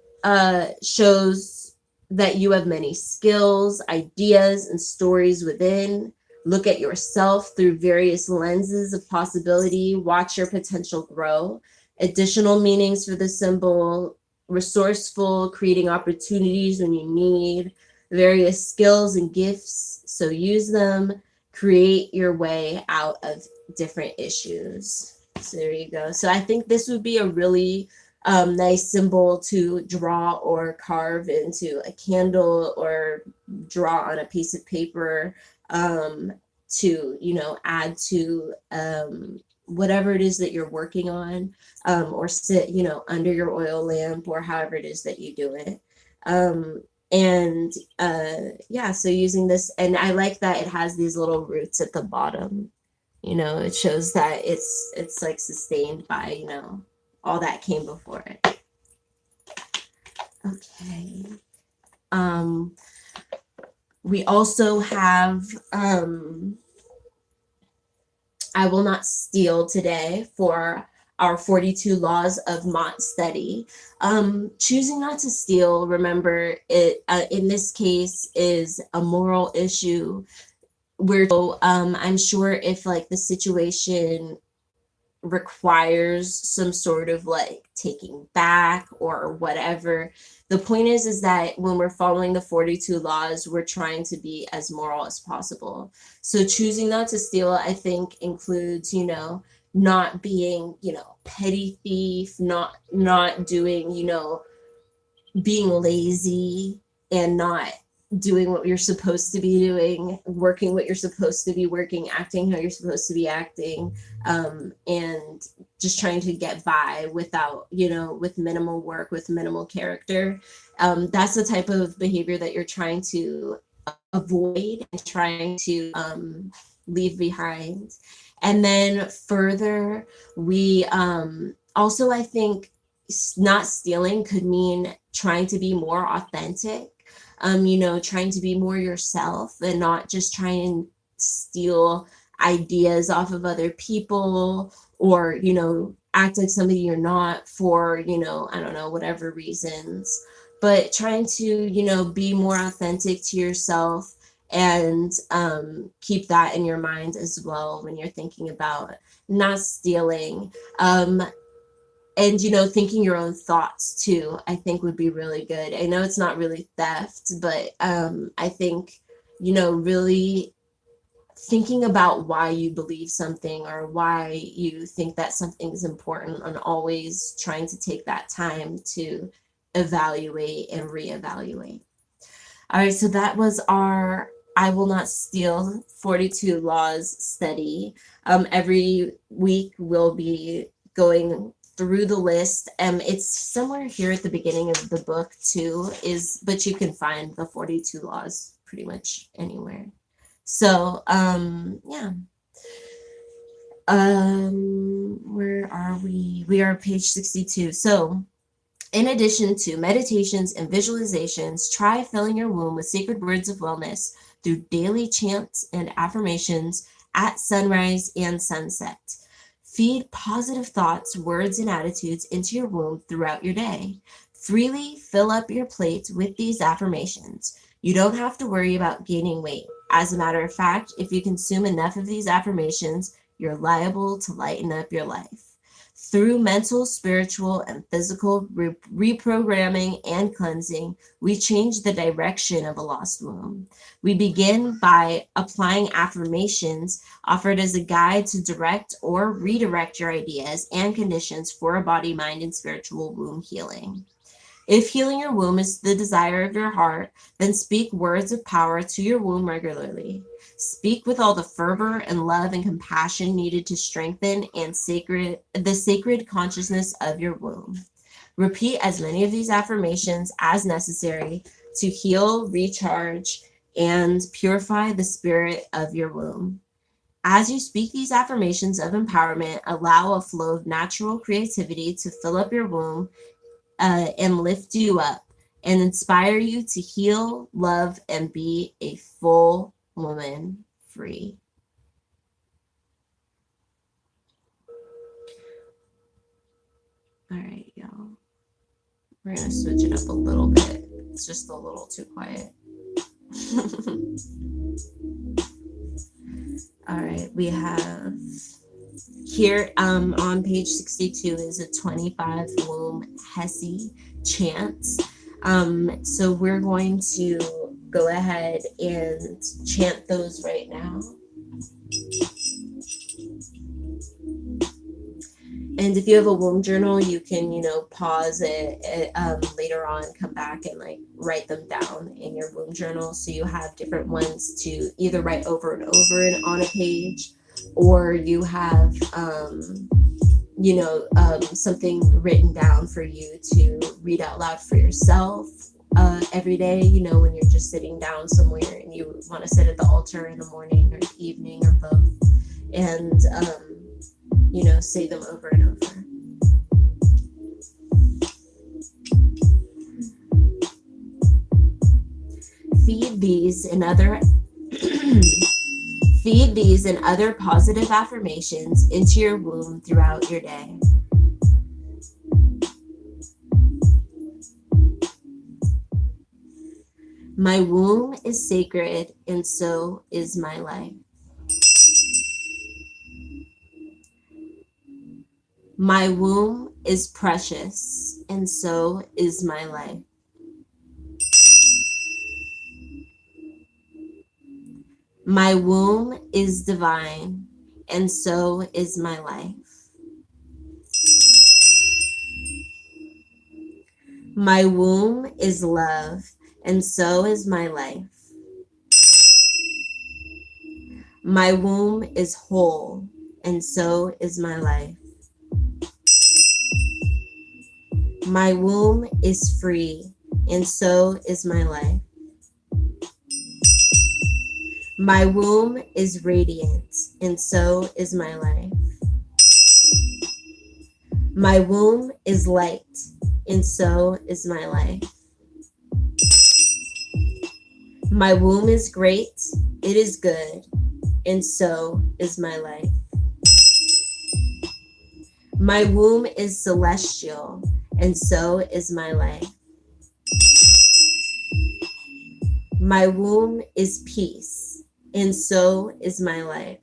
shows that you have many skills, ideas, and stories within. Look at yourself through various lenses of possibility. Watch your potential grow. Additional meanings for the symbol: resourceful, creating opportunities when you need, various skills and gifts, so use them. Create your way out of different issues. So there you go. So I think this would be a really nice symbol to draw or carve into a candle or draw on a piece of paper, to, you know, add to whatever it is that you're working on, or sit, you know, under your oil lamp, or however it is that you do it. And yeah, so using this, and I like that it has these little roots at the bottom. You know, it shows that it's like sustained by, you know, all that came before it. Okay. We also have I Will Not Steal today for our 42 laws of Mott study. Choosing not to steal, remember, it in this case is a moral issue. I'm sure if like the situation requires some sort of like taking back or whatever, the point is that when we're following the 42 laws, we're trying to be as moral as possible. So choosing not to steal, I think, includes, you know, not being, you know, petty thief, not doing, you know, being lazy and not doing what you're supposed to be doing, working what you're supposed to be working, acting how you're supposed to be acting, and just trying to get by without, you know, with minimal work, with minimal character. That's the type of behavior that you're trying to avoid and trying to leave behind. And then further, we also, I think, not stealing could mean trying to be more authentic, you know, trying to be more yourself and not just try and steal ideas off of other people, or, you know, act like somebody you're not for, you know, I don't know, whatever reasons, but trying to, you know, be more authentic to yourself, and keep that in your mind as well when you're thinking about not stealing. And, you know, thinking your own thoughts too, I think would be really good. I know it's not really theft, but I think, you know, really thinking about why you believe something or why you think that something is important, and always trying to take that time to evaluate and reevaluate. All right, so that was our I Will Not Steal 42 Laws study. Every week we'll be going through the list. It's somewhere here at the beginning of the book too, but you can find the 42 laws pretty much anywhere. So yeah. Where are we? We are page 62. So in addition to meditations and visualizations, try filling your womb with sacred words of wellness through daily chants and affirmations at sunrise and sunset. Feed positive thoughts, words, and attitudes into your womb throughout your day. Freely fill up your plate with these affirmations. You don't have to worry about gaining weight. As a matter of fact, if you consume enough of these affirmations, you're liable to lighten up your life. Through mental, spiritual, and physical reprogramming and cleansing, we change the direction of a lost womb. We begin by applying affirmations offered as a guide to direct or redirect your ideas and conditions for a body, mind, and spiritual womb healing. If healing your womb is the desire of your heart, then speak words of power to your womb regularly. Speak with all the fervor and love and compassion needed to strengthen the sacred consciousness of your womb. Repeat as many of these affirmations as necessary to heal, recharge, and purify the spirit of your womb. As you speak these affirmations of empowerment, allow a flow of natural creativity to fill up your womb and lift you up and inspire you to heal, love, and be a full woman free. All right, y'all. We're going to switch it up a little bit. It's just a little too quiet. All right, we have here on page 62 is a 25 womb Hesse chant. So we're going to go ahead and chant those right now. And if you have a womb journal, you can, you know, pause it later on, come back and like write them down in your womb journal. So you have different ones to either write over and over and on a page, or you have, you know, something written down for you to read out loud for yourself every day, you know, when you're just sitting down somewhere and you want to sit at the altar in the morning or the evening or both. And, you know, say them over and over. Feed these and other positive affirmations into your womb throughout your day. My womb is sacred, and so is my life. My womb is precious, and so is my life. My womb is divine, and so is my life. My womb is love, and so is my life. My womb is whole, and so is my life. My womb is free, and so is my life. My womb is radiant, and so is my life. My womb is light, and so is my life. My womb is great, it is good, and so is my life. My womb is celestial, and so is my life. My womb is peace, and so is my life.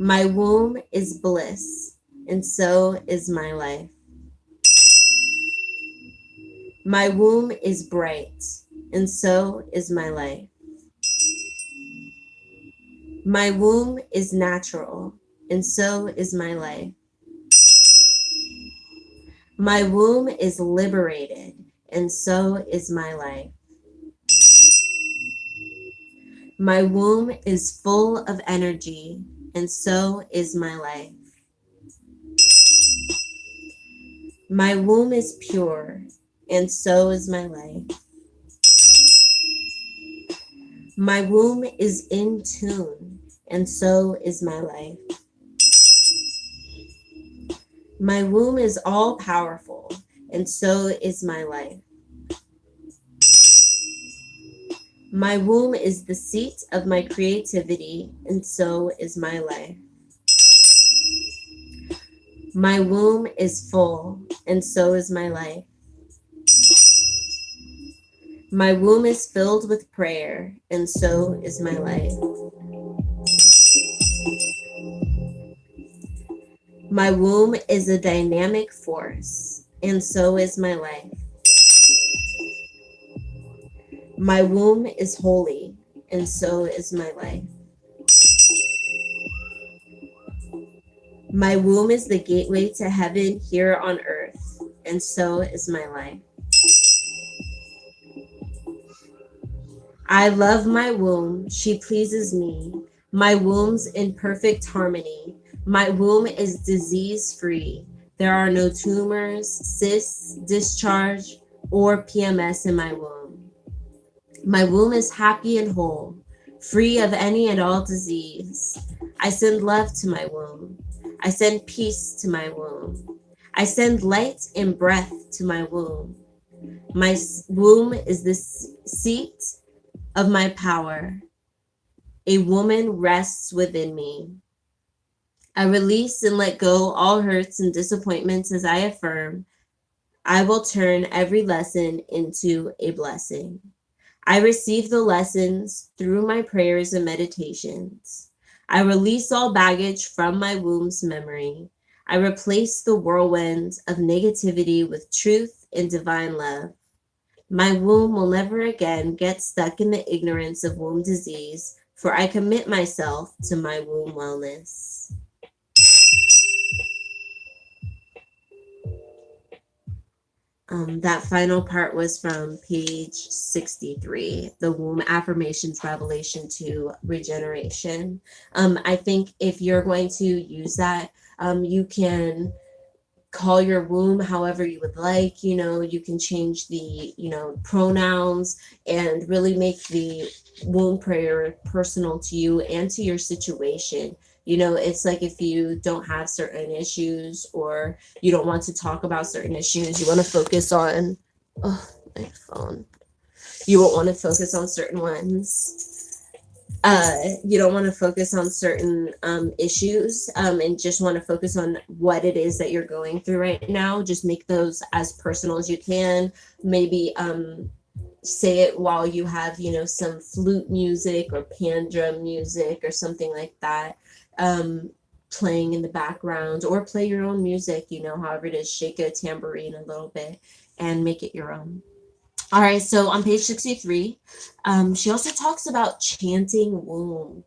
My womb is bliss, and so is my life. My womb is bright, and so is my life. My womb is natural, and so is my life. My womb is liberated, and so is my life. My womb is full of energy, and so is my life. My womb is pure, and so is my life. My womb is in tune, and so is my life. My womb is all powerful, and so is my life. My womb is the seat of my creativity, and so is my life. My womb is full, and so is my life. My womb is filled with prayer, and so is my life. My womb is a dynamic force, and so is my life. My womb is holy, and so is my life. My womb is the gateway to heaven here on earth, and so is my life. I love my womb, she pleases me. My womb's in perfect harmony. My womb is disease-free. There are no tumors, cysts, discharge, or PMS in my womb. My womb is happy and whole, free of any and all disease. I send love to my womb. I send peace to my womb. I send light and breath to my womb. My womb is the seat of my power. A woman rests within me. I release and let go all hurts and disappointments as I affirm, I will turn every lesson into a blessing. I receive the lessons through my prayers and meditations. I release all baggage from my womb's memory. I replace the whirlwinds of negativity with truth and divine love. My womb will never again get stuck in the ignorance of womb disease, for I commit myself to my womb wellness. That final part was from page 63, the Womb Affirmations Revelation to Regeneration. I think if you're going to use that, you can call your womb however you would like. You can change the pronouns and really make the womb prayer personal to you and to your situation. It's like if you don't have certain issues or you don't want to talk about certain issues, you want to focus on my phone. You won't want to focus on certain ones. You don't want to focus on certain issues and just want to focus on what it is that you're going through right now. Just make those as personal as you can. Maybe say it while you have, some flute music or pan drum music or something like that playing in the background, or play your own music, however it is, shake a tambourine a little bit and make it your own. All right, so on page 63, she also talks about chanting womb.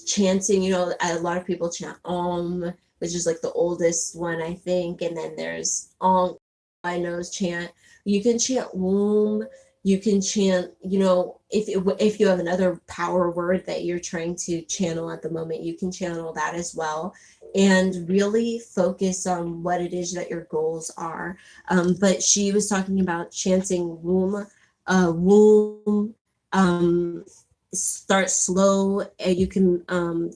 Chanting, a lot of people chant Om, which is like the oldest one, I think. And then there's Om, I know is chant. You can chant womb. You can chant, if you have another power word that you're trying to channel at the moment, you can channel that as well. And really focus on what it is that your goals are. But she was talking about chanting womb, womb. Start slow. You can,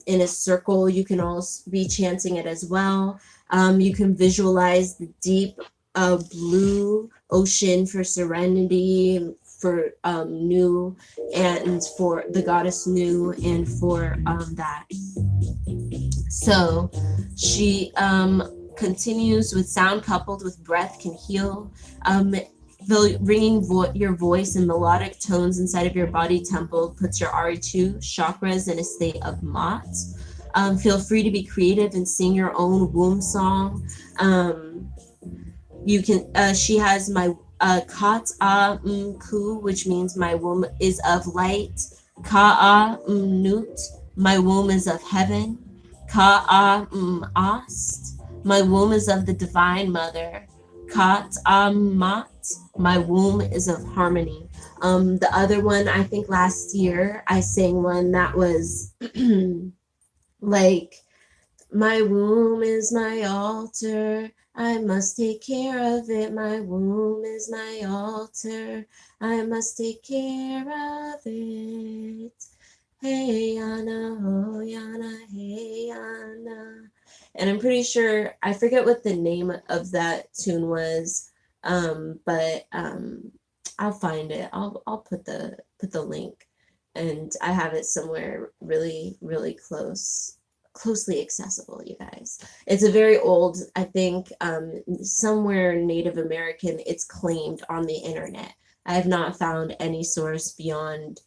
in a circle, you can also be chanting it as well. You can visualize the deep blue ocean for serenity, for Nu, and for the goddess Nu, and for that. So she continues with sound coupled with breath can heal. Ringing your voice in melodic tones inside of your body temple puts your RE2 chakras in a state of Mat. Feel free to be creative and sing your own womb song. You can. She has my Kat Ku, which means my womb is of light. Ka Nut, my womb is of heaven. Ka Ast, my womb is of the divine mother. Kat Mat, my womb is of harmony. The other one, I think last year I sang one that was like, my womb is my altar. I must take care of it. My womb is my altar. I must take care of it. Hey, Yana, oh, Yana, hey, Yana. And I'm pretty sure, I forget what the name of that tune was, but I'll find it. I'll put the link, and I have it somewhere really, really closely accessible, you guys. It's a very old, I think, somewhere Native American, it's claimed on the internet. I have not found any source beyond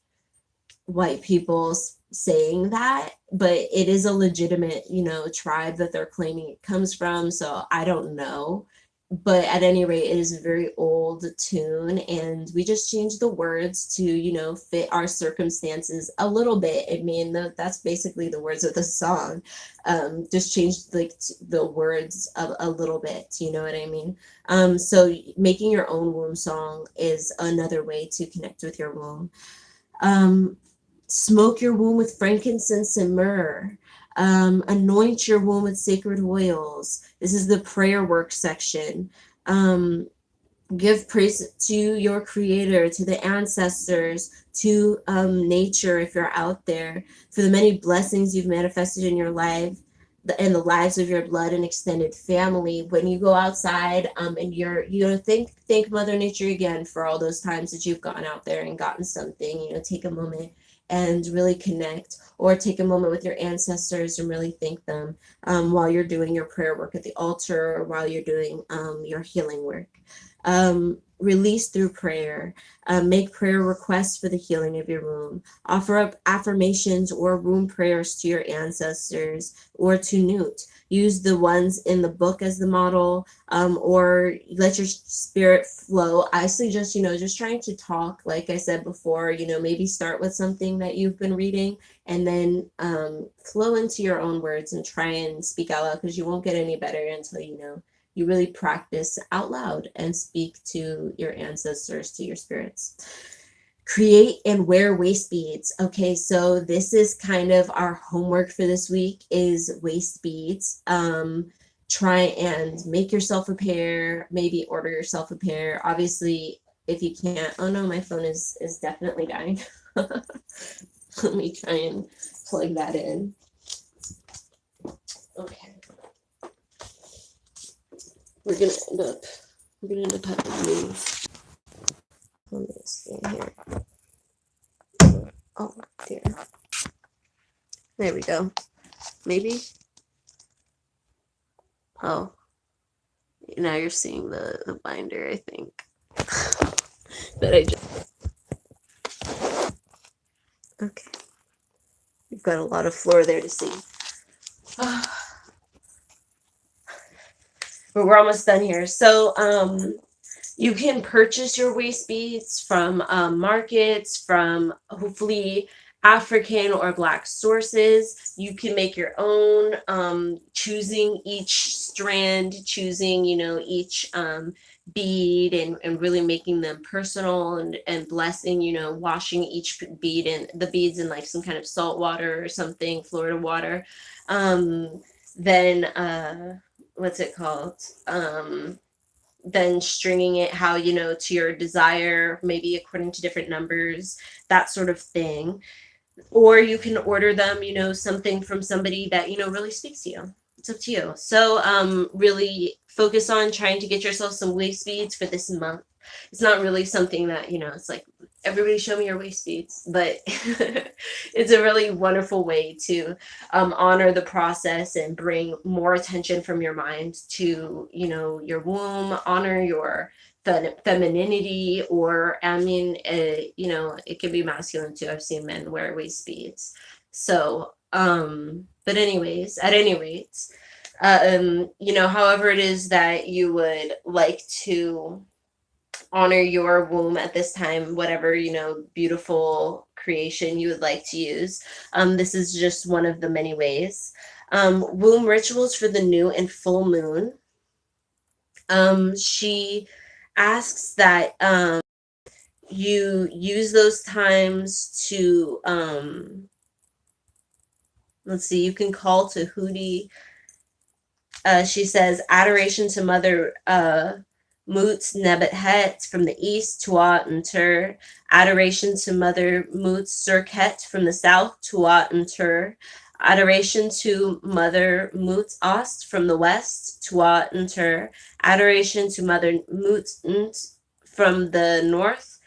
white people saying that, but it is a legitimate, tribe that they're claiming it comes from. So I don't know, but at any rate, it is a very old tune, and we just changed the words to, fit our circumstances a little bit. I mean, that's basically the words of the song. Just changed like the words a little bit, you know what I mean? So making your own womb song is another way to connect with your womb. Smoke your womb with frankincense and myrrh. Anoint your womb with sacred oils. This is the prayer work section. Give praise to your creator, to the ancestors, to nature if you're out there, for the many blessings you've manifested in your life and the lives of your blood and extended family. When you go outside and you're thank Mother Nature again for all those times that you've gone out there and gotten something. Take a moment and really connect, or take a moment with your ancestors and really thank them while you're doing your prayer work at the altar, or while you're doing your healing work. Release through prayer. Make prayer requests for the healing of your womb. Offer up affirmations or womb prayers to your ancestors or to Nut. Use the ones in the book as the model, or let your spirit flow. I suggest, just trying to talk, like I said before, maybe start with something that you've been reading, and then flow into your own words and try and speak out loud, because you won't get any better until you really practice out loud and speak to your ancestors, to your spirits. Create and wear waist beads. Okay, so this is kind of our homework for this week, is waist beads. Try and make yourself a pair, maybe order yourself a pair. Obviously, if you can't, oh no, my phone is definitely dying. Let me try and plug that in. Okay. We're gonna end up having to move. Let me see here. Oh dear. There we go. Maybe. Oh. Now you're seeing the binder, I think. That I just. Okay. We've got a lot of floor there to see. But we're almost done here. So You can purchase your waist beads from markets, from hopefully African or Black sources. You can make your own, choosing each strand, choosing, each bead, and really making them personal, and blessing, washing each bead in the beads in like some kind of salt water or something, Florida water. Then what's it called? Then stringing it how, to your desire, maybe according to different numbers, that sort of thing. Or you can order them, something from somebody that, really speaks to you. It's up to you. So really focus on trying to get yourself some waist beads for this month. It's not really something that, it's like, everybody show me your waist beads, but it's a really wonderful way to honor the process and bring more attention from your mind to, your womb, honor your femininity, or I mean, it can be masculine too. I've seen men wear waist beads. So, but anyways, at any rate, however it is that you would like to honor your womb at this time, whatever, beautiful creation you would like to use. This is just one of the many ways. Womb rituals for the new and full moon. She asks that you use those times to, let's see, you can call to Hootie. She says, adoration to Mother Mut Nebet from the east, Tuat and Tur. Adoration to Mother Mut Serket from the south, Tuat and Tur. Adoration to Mother Mut Ost from the west, Tuat and Tur. Adoration to Mother Mut Nt from the north,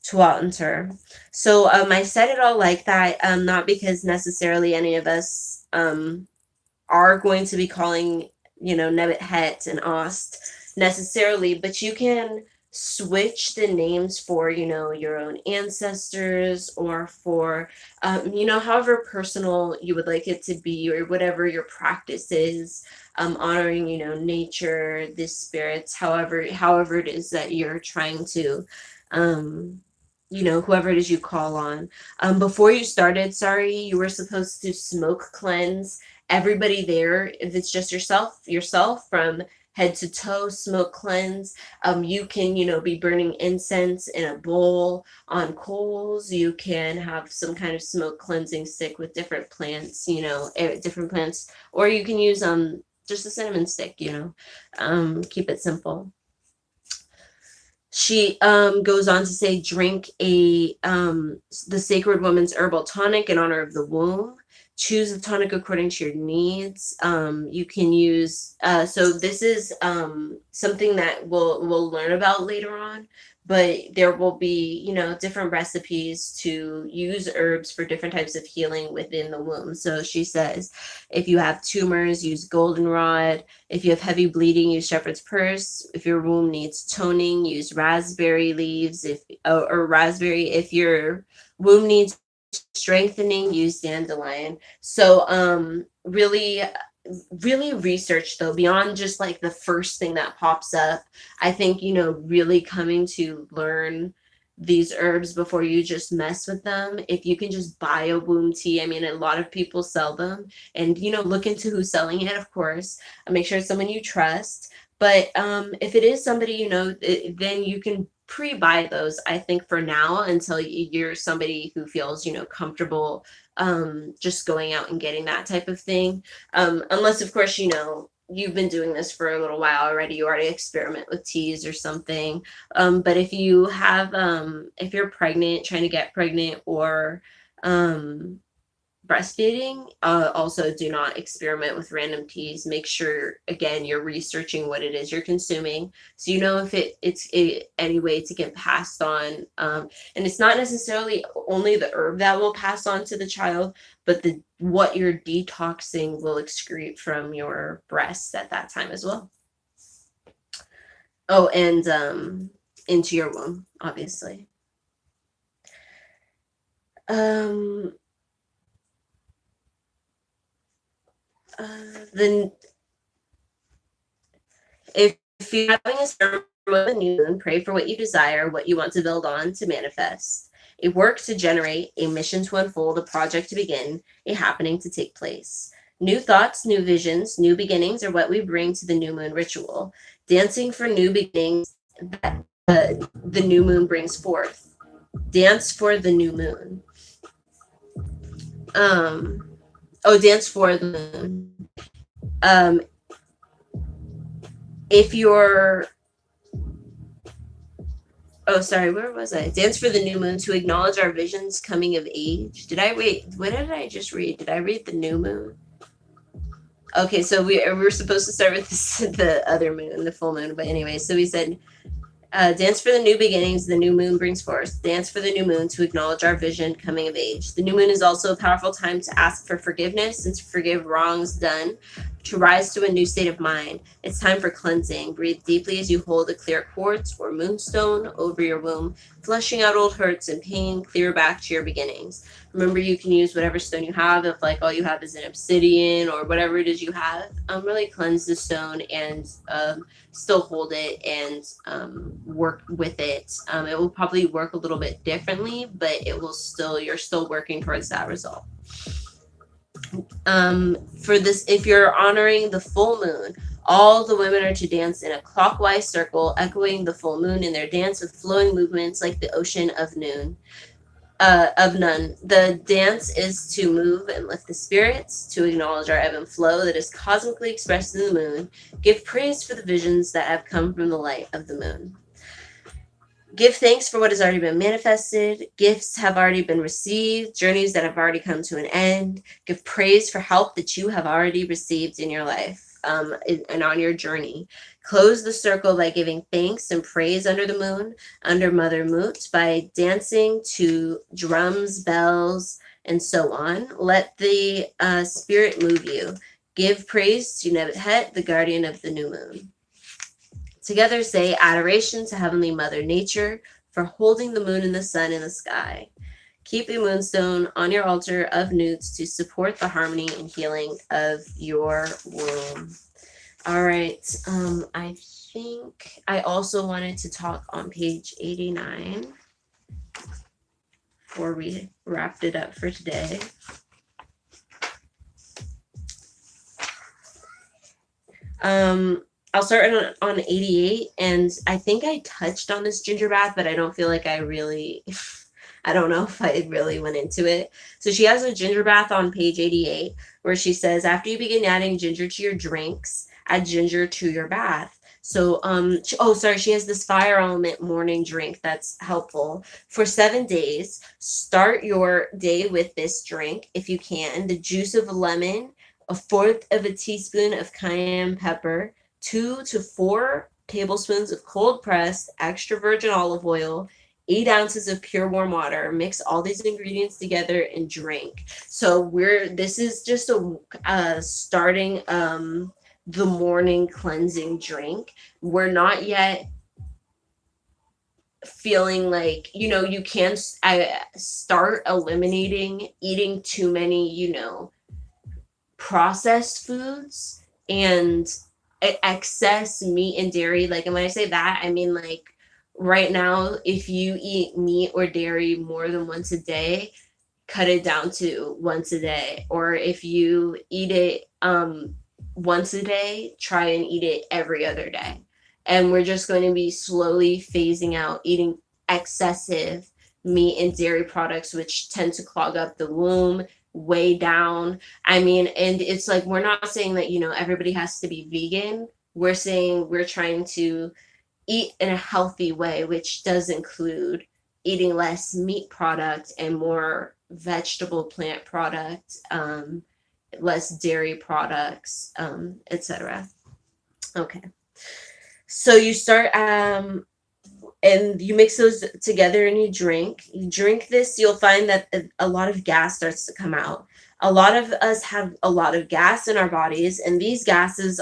Tuat and Tur. So I said it all like that, not because necessarily any of us are going to be calling, Nebet Het and Ost necessarily, but you can switch the names for, your own ancestors, or for, however personal you would like it to be, or whatever your practice is, honoring, nature, the spirits, however it is that you're trying to, whoever it is you call on. Before you started, sorry, you were supposed to smoke cleanse everybody there. If it's just yourself from head to toe, smoke cleanse. You can, be burning incense in a bowl on coals. You can have some kind of smoke cleansing stick with different plants, different plants, or you can use just a cinnamon stick, keep it simple. She goes on to say, drink the Sacred Woman's Herbal Tonic in honor of the womb. Choose the tonic according to your needs. You can use, so this is something that we'll learn about later on, but there will be, different recipes to use herbs for different types of healing within the womb. So she says, if you have tumors, use goldenrod. If you have heavy bleeding, use shepherd's purse. If your womb needs toning, use raspberry leaves. Or raspberry. If your womb needs strengthening, use dandelion. So really research, though, beyond just like the first thing that pops up. I think, really coming to learn these herbs before you just mess with them. If you can just buy a womb tea, I mean, a lot of people sell them, and look into who's selling it, of course, and make sure it's someone you trust. But if it is somebody, then you can pre-buy those, I think, for now, until you're somebody who feels, comfortable just going out and getting that type of thing. Unless, of course, you've been doing this for a little while already, you already experiment with teas or something. But if you have, if you're pregnant, trying to get pregnant, or breastfeeding, also do not experiment with random teas. Make sure, again, you're researching what it is you're consuming, so if it's any way to get passed on. And it's not necessarily only the herb that will pass on to the child, but what you're detoxing will excrete from your breasts at that time as well. Oh, and into your womb, obviously. Then if you're having a ceremony the new moon, pray for what you desire, what you want to build on, to manifest. A work to generate, a mission to unfold, a project to begin, a happening to take place. New thoughts, new visions, new beginnings are what we bring to the new moon ritual. Dancing for new beginnings that the new moon brings forth. Dance for the new moon. Dance for the moon. If you're where was I? Dance for the new moon to acknowledge our visions coming of age. What did I just read? Did I read the new moon? Okay, so we were supposed to start with the other moon, the full moon. But anyway, so we said, dance for the new beginnings the new moon brings forth. Dance for the new moon to acknowledge our vision coming of age. The new moon is also a powerful time to ask for forgiveness and to forgive wrongs done, to rise to a new state of mind. It's time for cleansing. Breathe deeply as you hold a clear quartz or moonstone over your womb, flushing out old hurts and pain, clear back to your beginnings. Remember, you can use whatever stone you have. If like all you have is an obsidian or whatever it is you have, really cleanse the stone and still hold it and work with it. It will probably work a little bit differently, but you're still working towards that result. For this, if you're honoring the full moon, all the women are to dance in a clockwise circle, echoing the full moon in their dance with flowing movements like the ocean of none. The dance is to move and lift the spirits, to acknowledge our ebb and flow that is cosmically expressed in the moon. Give praise for the visions that have come from the light of the moon. Give thanks for what has already been manifested. Gifts have already been received. Journeys that have already come to an end. Give praise for help that you have already received in your life and on your journey. Close the circle by giving thanks and praise under the moon, under Mother Moot, by dancing to drums, bells, and so on. Let the spirit move you. Give praise to Nebet, the guardian of the new moon. Together say adoration to Heavenly Mother Nature for holding the moon and the sun in the sky. Keep a moonstone on your altar of newts to support the harmony and healing of your womb. All right. I think I also wanted to talk on page 89 before we wrapped it up for today. I'll start on 88, and I think I touched on this ginger bath, but I don't feel like I don't know if I really went into it. So she has a ginger bath on page 88, where she says, after you begin adding ginger to your drinks, add ginger to your bath. So, she has this fire element morning drink that's helpful. For 7 days, start your day with this drink, if you can. The juice of a lemon, 1/4 of a teaspoon of cayenne pepper, 2 to 4 tablespoons of cold pressed extra virgin olive oil, 8 ounces of pure warm water. Mix all these ingredients together and drink. So this is just starting the morning cleansing drink. We're not yet feeling like, you can start eliminating eating too many, processed foods and excess meat and dairy. Like, and when I say that, I mean, like, right now, if you eat meat or dairy more than once a day, cut it down to once a day. Or if you eat it once a day, try and eat it every other day. And we're just going to be slowly phasing out eating excessive meat and dairy products, which tend to clog up the womb, way down. I mean, and it's like, we're not saying that, everybody has to be vegan. We're saying we're trying to eat in a healthy way, which does include eating less meat product and more vegetable plant product, less dairy products, etc. Okay. So you start, and you mix those together and you drink this, you'll find that a lot of gas starts to come out. A lot of us have a lot of gas in our bodies, and these gases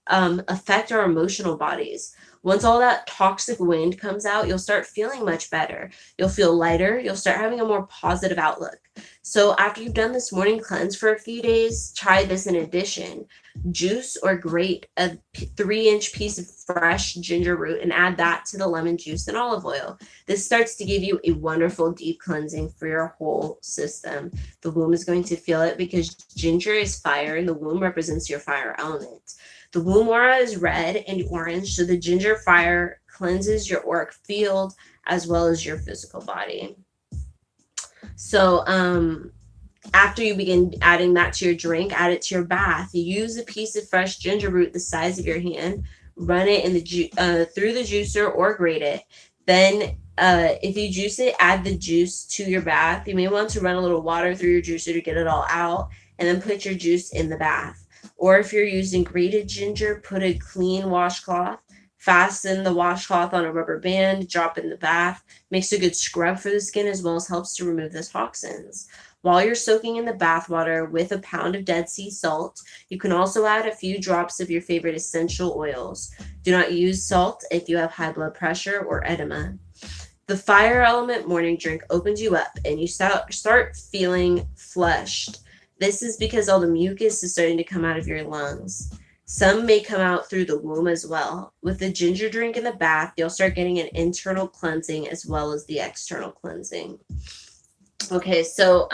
affect our emotional bodies. Once all that toxic wind comes out, you'll start feeling much better. You'll feel lighter. You'll start having a more positive outlook. So after you've done this morning cleanse for a few days, try this in addition. Juice or grate a 3-inch piece of fresh ginger root and add that to the lemon juice and olive oil. This starts to give you a wonderful deep cleansing for your whole system. The womb is going to feel it because ginger is fire and the womb represents your fire element. The womb aura is red and orange, so the ginger fire cleanses your auric field as well as your physical body. So after you begin adding that to your drink, add it to your bath. You use a piece of fresh ginger root the size of your hand, run it in the through the juicer or grate it. Then if you juice it, add the juice to your bath. You may want to run a little water through your juicer to get it all out, and then put your juice in the bath. Or if you're using grated ginger, put a clean washcloth, fasten the washcloth on a rubber band, drop in the bath. Makes a good scrub for the skin as well as helps to remove the toxins. While you're soaking in the bath water with a pound of Dead Sea salt, you can also add a few drops of your favorite essential oils. Do not use salt if you have high blood pressure or edema. The fire element morning drink opens you up and you start feeling flushed. This is because all the mucus is starting to come out of your lungs. Some may come out through the womb as well. With the ginger drink in the bath, you'll start getting an internal cleansing as well as the external cleansing. Okay, so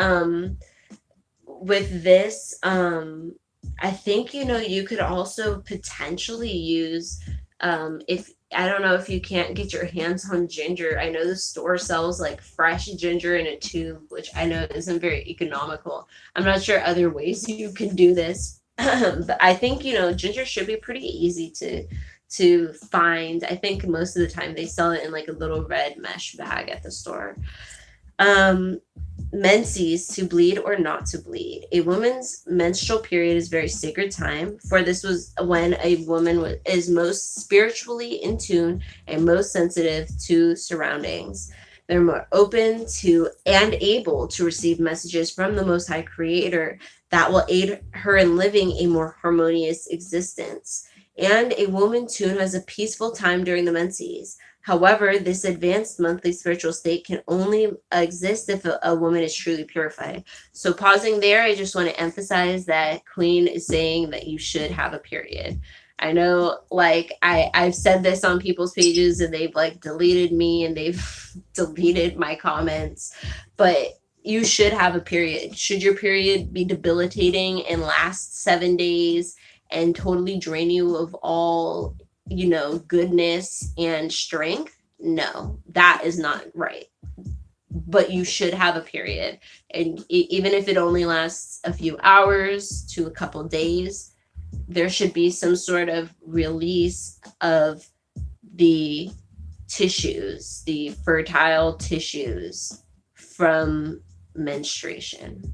with this, I think, you could also potentially use, if I don't know if you can't get your hands on ginger. I know the store sells like fresh ginger in a tube, which I know isn't very economical. I'm not sure other ways you can do this, but I think, ginger should be pretty easy to find. I think most of the time they sell it in like a little red mesh bag at the store. Menses, to bleed or not to bleed. A woman's menstrual period is a very sacred time, for this was when a woman is most spiritually in tune and most sensitive to surroundings. They're more open to and able to receive messages from the Most High Creator that will aid her in living a more harmonious existence. And a woman too has a peaceful time during the menses. However, this advanced monthly spiritual state can only exist if a woman is truly purified. So pausing there, I just want to emphasize that Queen is saying that you should have a period. I know, like, I've said this on people's pages and they've like deleted me and they've deleted my comments, but you should have a period. Should your period be debilitating and last 7 days and totally drain you of all goodness and strength? No, that is not right. But you should have a period. And even if it only lasts a few hours to a couple days, there should be some sort of release of the tissues, the fertile tissues from menstruation.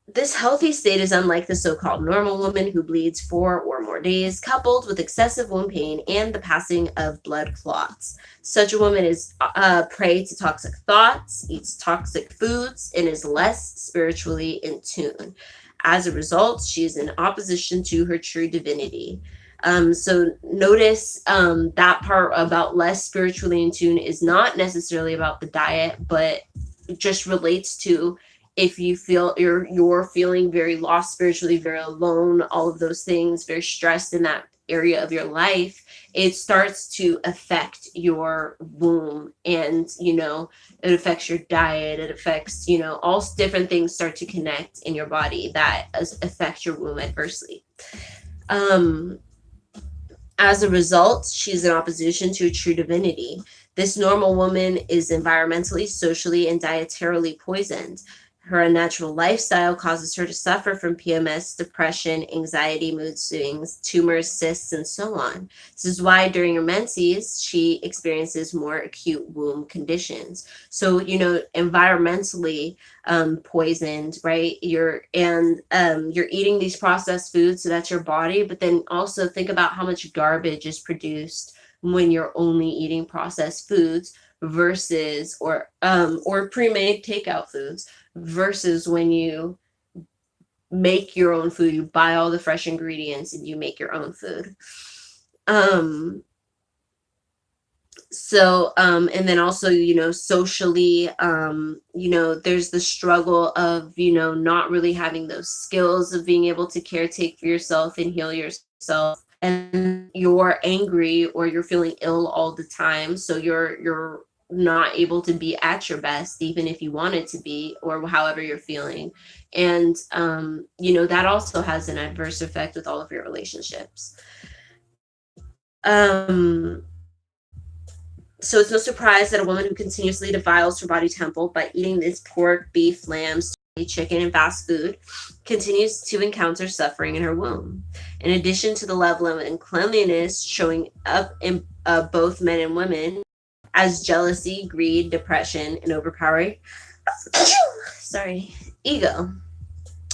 This healthy state is unlike the so-called normal woman who bleeds 4 or more days, coupled with excessive womb pain and the passing of blood clots. Such a woman is prey to toxic thoughts, eats toxic foods, and is less spiritually in tune. As a result, she is in opposition to her true divinity. So notice that part about less spiritually in tune is not necessarily about the diet, but it just relates to if you feel you're feeling very lost spiritually, very alone, all of those things, very stressed in that area of your life, it starts to affect your womb, and it affects your diet, it affects all different things start to connect in your body that affect your womb adversely. As a result, she's in opposition to true divinity. This normal woman is environmentally, socially, and dietarily poisoned. Her unnatural lifestyle causes her to suffer from PMS, depression, anxiety, mood swings, tumors, cysts, and so on. This is why during her menses, she experiences more acute womb conditions. So, environmentally poisoned, right? You're eating these processed foods, so that's your body. But then also think about how much garbage is produced when you're only eating processed foods versus or pre-made takeout foods versus when you make your own food. You buy all the fresh ingredients and you make your own food. So and then also, you know, socially, you know, there's the struggle of, you know, not really having those skills of being able to caretake for yourself and heal yourself, and you're angry or you're feeling ill all the time, so you're not able to be at your best even if you wanted to be, or however you're feeling. And you know, that also has an adverse effect with all of your relationships. So it's no surprise that a woman who continuously defiles her body temple by eating this pork, beef, lamb, chicken, and fast food continues to encounter suffering in her womb. In addition to the level of uncleanliness showing up in both men and women as jealousy, greed, depression, and overpowering ego.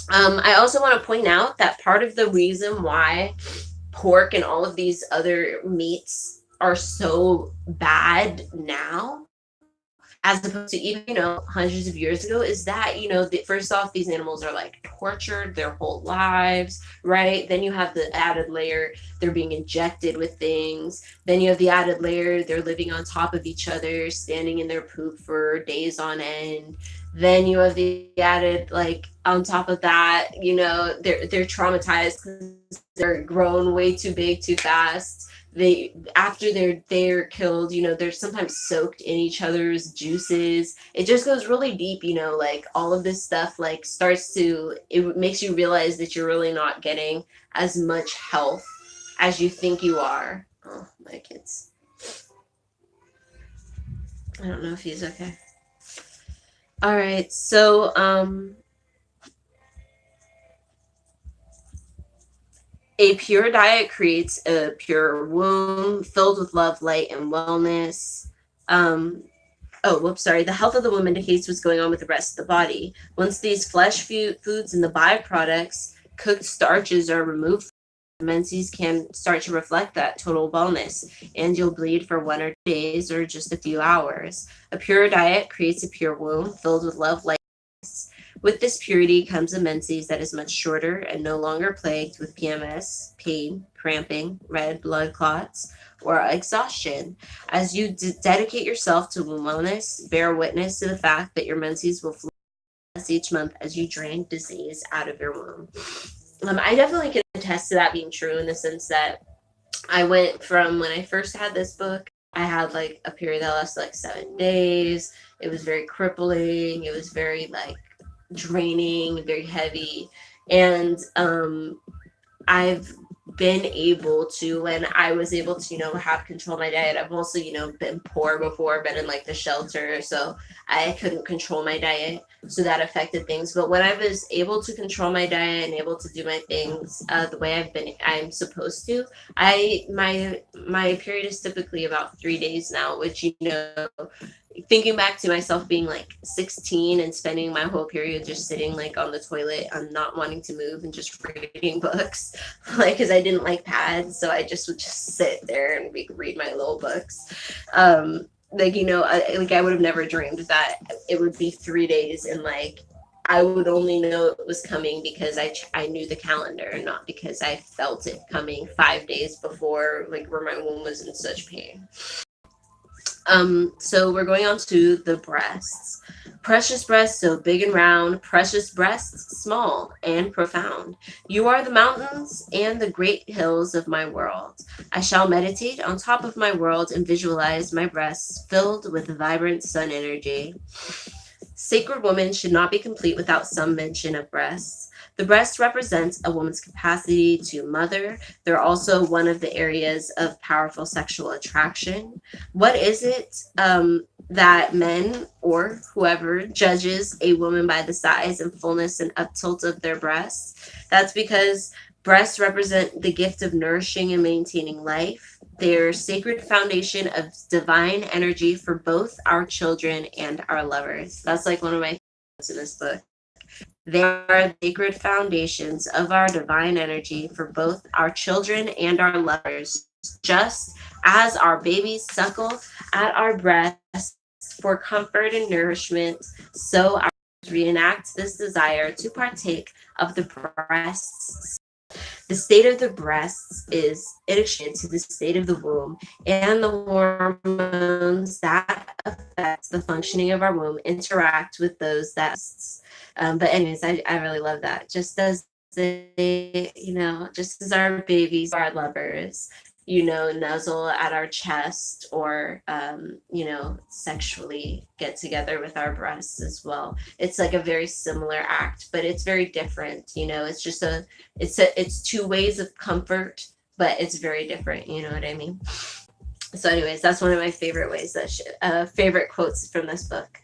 I also want to point out that part of the reason why pork and all of these other meats are so bad now, as opposed to even, you know, hundreds of years ago, is that, you know, first off, these animals are like tortured their whole lives, right? Then you have the added layer, they're being injected with things. Then you have the added layer, they're living on top of each other, standing in their poop for days on end. Then you have the added, like, on top of that, you know, they're traumatized because they're grown way too big too fast. They, after they're killed, you know, they're sometimes soaked in each other's juices. It just goes really deep, you know, like all of this stuff like starts to, it makes you realize that you're really not getting as much health as you think you are. Oh, my kids. I don't know if he's okay. All right, so a pure diet creates a pure womb filled with love, light, and wellness. The health of the woman indicates what's going on with the rest of the body. Once these flesh foods and the byproducts, cooked starches, are removed, menses can start to reflect that total wellness, and you'll bleed for 1 or 2 days or just a few hours. A pure diet creates a pure womb filled with love, light. With this purity comes a menses that is much shorter and no longer plagued with PMS, pain, cramping, red blood clots, or exhaustion. As you dedicate yourself to womb wellness, bear witness to the fact that your menses will flow each month as you drain disease out of your womb. I definitely can attest to that being true, in the sense that I went from, when I first had this book, I had like a period that lasted like 7 days. It was very crippling. It was very like draining, very heavy. And I've been able to, when I was able to, you know, have control of my diet. I've also, you know, been poor before, been in like the shelter, so I couldn't control my diet, so that affected things. But when I was able to control my diet and able to do my things the way I'm supposed to, my period is typically about 3 days now, which, you know, thinking back to myself being like 16 and spending my whole period just sitting like on the toilet and not wanting to move and just reading books, like, because I didn't like pads, so I just would just sit there and read my little books. Like, you know, I would have never dreamed that it would be 3 days, and like I would only know it was coming because I knew the calendar, and not because I felt it coming 5 days before, like where my womb was in such pain. So we're going on to the breasts. Precious breasts, so big and round. Precious breasts, small and profound. You are the mountains and the great hills of my world. I shall meditate on top of my world and visualize my breasts filled with vibrant sun energy. Sacred woman should not be complete without some mention of breasts. The breast represents a woman's capacity to mother. They're also one of the areas of powerful sexual attraction. What is it that men or whoever judges a woman by the size and fullness and uptilt of their breasts? That's because breasts represent the gift of nourishing and maintaining life. They're sacred foundation of divine energy for both our children and our lovers. That's like one of my favorites in this book. They are sacred foundations of our divine energy for both our children and our lovers. Just as our babies suckle at our breasts for comfort and nourishment, so our reenact this desire to partake of the breasts. The state of the breasts is to the state of the womb, and the hormones that affect the functioning of our womb interact with those that. But anyways, I really love that. Just as they, just as our babies are lovers, nuzzle at our chest or, sexually get together with our breasts as well. It's like a very similar act, but it's very different. It's just it's two ways of comfort, but it's very different. You know what I mean? So anyways, that's one of my favorite ways favorite quotes from this book.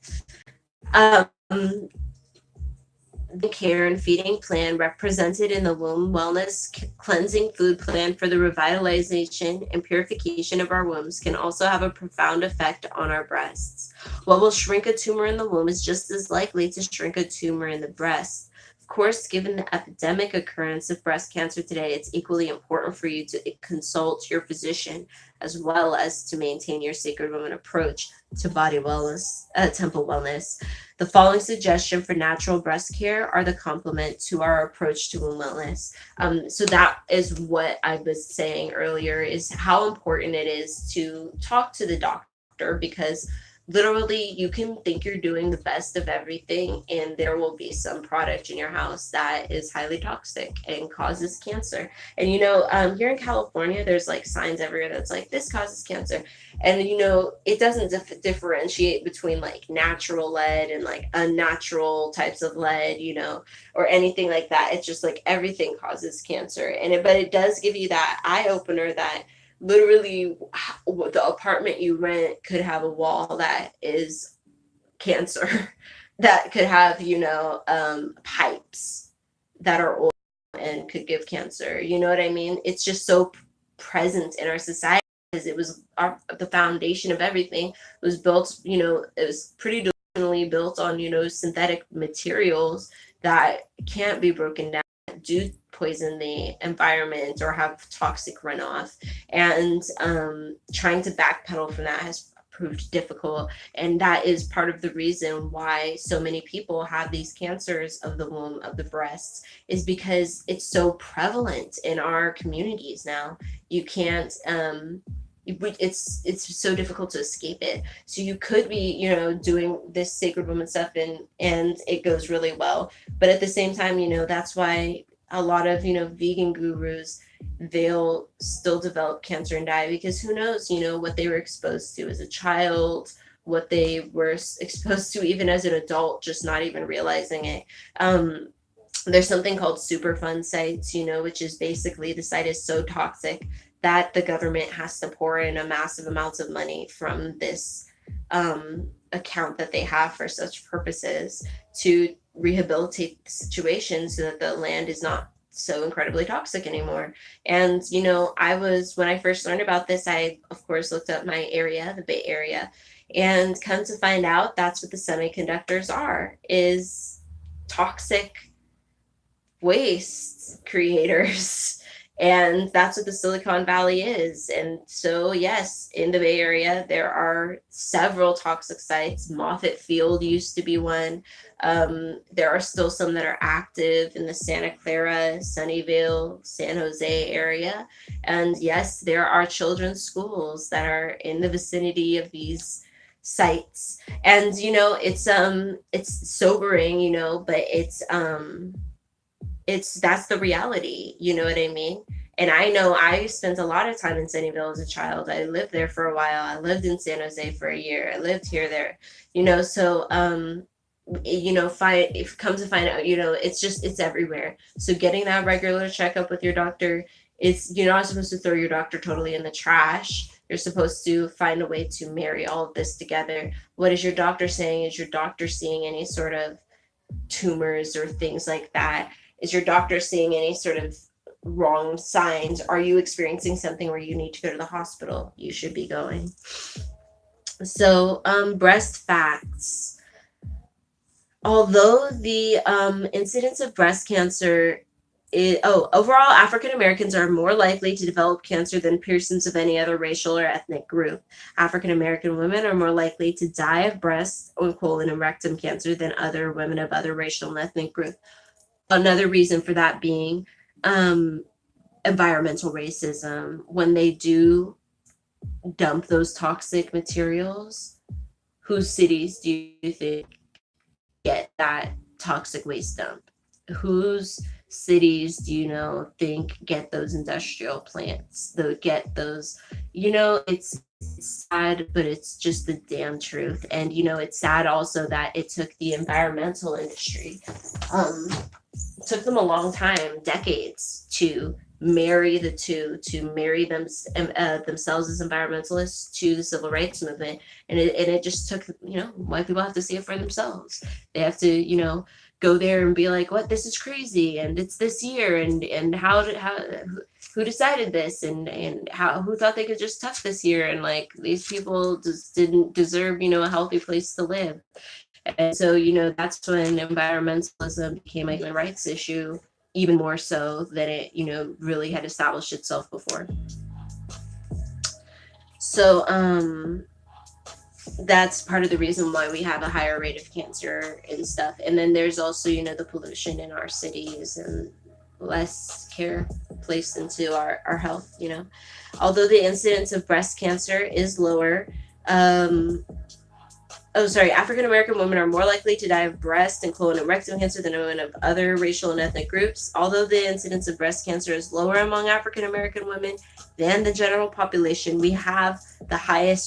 The care and feeding plan represented in the womb wellness cleansing food plan for the revitalization and purification of our wombs can also have a profound effect on our breasts. What will shrink a tumor in the womb is just as likely to shrink a tumor in the breast. Of course, given the epidemic occurrence of breast cancer today, it's equally important for you to consult your physician as well as to maintain your sacred woman approach to body wellness, temple wellness. The following suggestion for natural breast care are the complement to our approach to womb wellness. So that is what I was saying earlier, is how important it is to talk to the doctor, because literally you can think you're doing the best of everything and there will be some product in your house that is highly toxic and causes cancer. And here in California, there's like signs everywhere that's like, this causes cancer. And it doesn't differentiate between like natural lead and like unnatural types of lead, or anything like that. It's just like everything causes cancer. But it does give you that eye opener that literally the apartment you rent could have a wall that is cancer, that could have pipes that are old and could give cancer. You know what I mean? It's just so present in our society, because it was the foundation of everything. It was built, it was pretty definitely built on synthetic materials that can't be broken down, do poison the environment or have toxic runoff. And trying to backpedal from that has proved difficult. And that is part of the reason why so many people have these cancers of the womb, of the breasts, is because it's so prevalent in our communities now. You can't it's so difficult to escape it. So you could be doing this sacred woman stuff and it goes really well, but at the same time that's why a lot of vegan gurus, they'll still develop cancer and die, because who knows what they were exposed to as a child, what they were exposed to even as an adult, just not even realizing it. There's something called Superfund Sites, which is basically the site is so toxic that the government has to pour in a massive amounts of money from this account that they have for such purposes to rehabilitate the situation so that the land is not so incredibly toxic anymore. And when I first learned about this, I of course looked up my area, the Bay Area, and come to find out that's what the semiconductors are, is toxic waste creators. And that's what the Silicon Valley is. And so, yes, in the Bay Area, there are several toxic sites. Moffett Field used to be one. There are still some that are active in the Santa Clara, Sunnyvale, San Jose area. And yes, there are children's schools that are in the vicinity of these sites. And, it's sobering, but that's the reality, you know what I mean? And I know I spent a lot of time in Sunnyvale as a child. I lived there for a while. I lived in San Jose for a year. I lived there, so if come to find out, it's everywhere. So getting that regular checkup with your doctor, you're not supposed to throw your doctor totally in the trash. You're supposed to find a way to marry all of this together. What is your doctor saying? Is your doctor seeing any sort of tumors or things like that? Is your doctor seeing any sort of wrong signs? Are you experiencing something where you need to go to the hospital? You should be going. So, breast facts. Although the incidence of breast cancer overall, African Americans are more likely to develop cancer than persons of any other racial or ethnic group. African American women are more likely to die of breast or colon and rectum cancer than other women of other racial and ethnic groups. Another reason for that being environmental racism. When they do dump those toxic materials, whose cities do you think get that toxic waste dump? Whose cities do you know think get those industrial plants, get those, it's sad, but it's just the damn truth. And it's sad also that it took the environmental industry, took them a long time, decades, to marry the two, to marry themselves as environmentalists to the civil rights movement. And it just took, white people have to see it for themselves. They have to, go there and be like, what, this is crazy, and it's this year, and who decided this, and who thought they could just touch this year, and like these people just didn't deserve, a healthy place to live. And so, that's when environmentalism became a human rights issue, even more so than it, really had established itself before. So, that's part of the reason why we have a higher rate of cancer and stuff. And then there's also, the pollution in our cities and less care placed into our health, Although the incidence of breast cancer is lower, African American women are more likely to die of breast and colon and rectum cancer than women of other racial and ethnic groups. Although the incidence of breast cancer is lower among African American women than the general population, we have the higher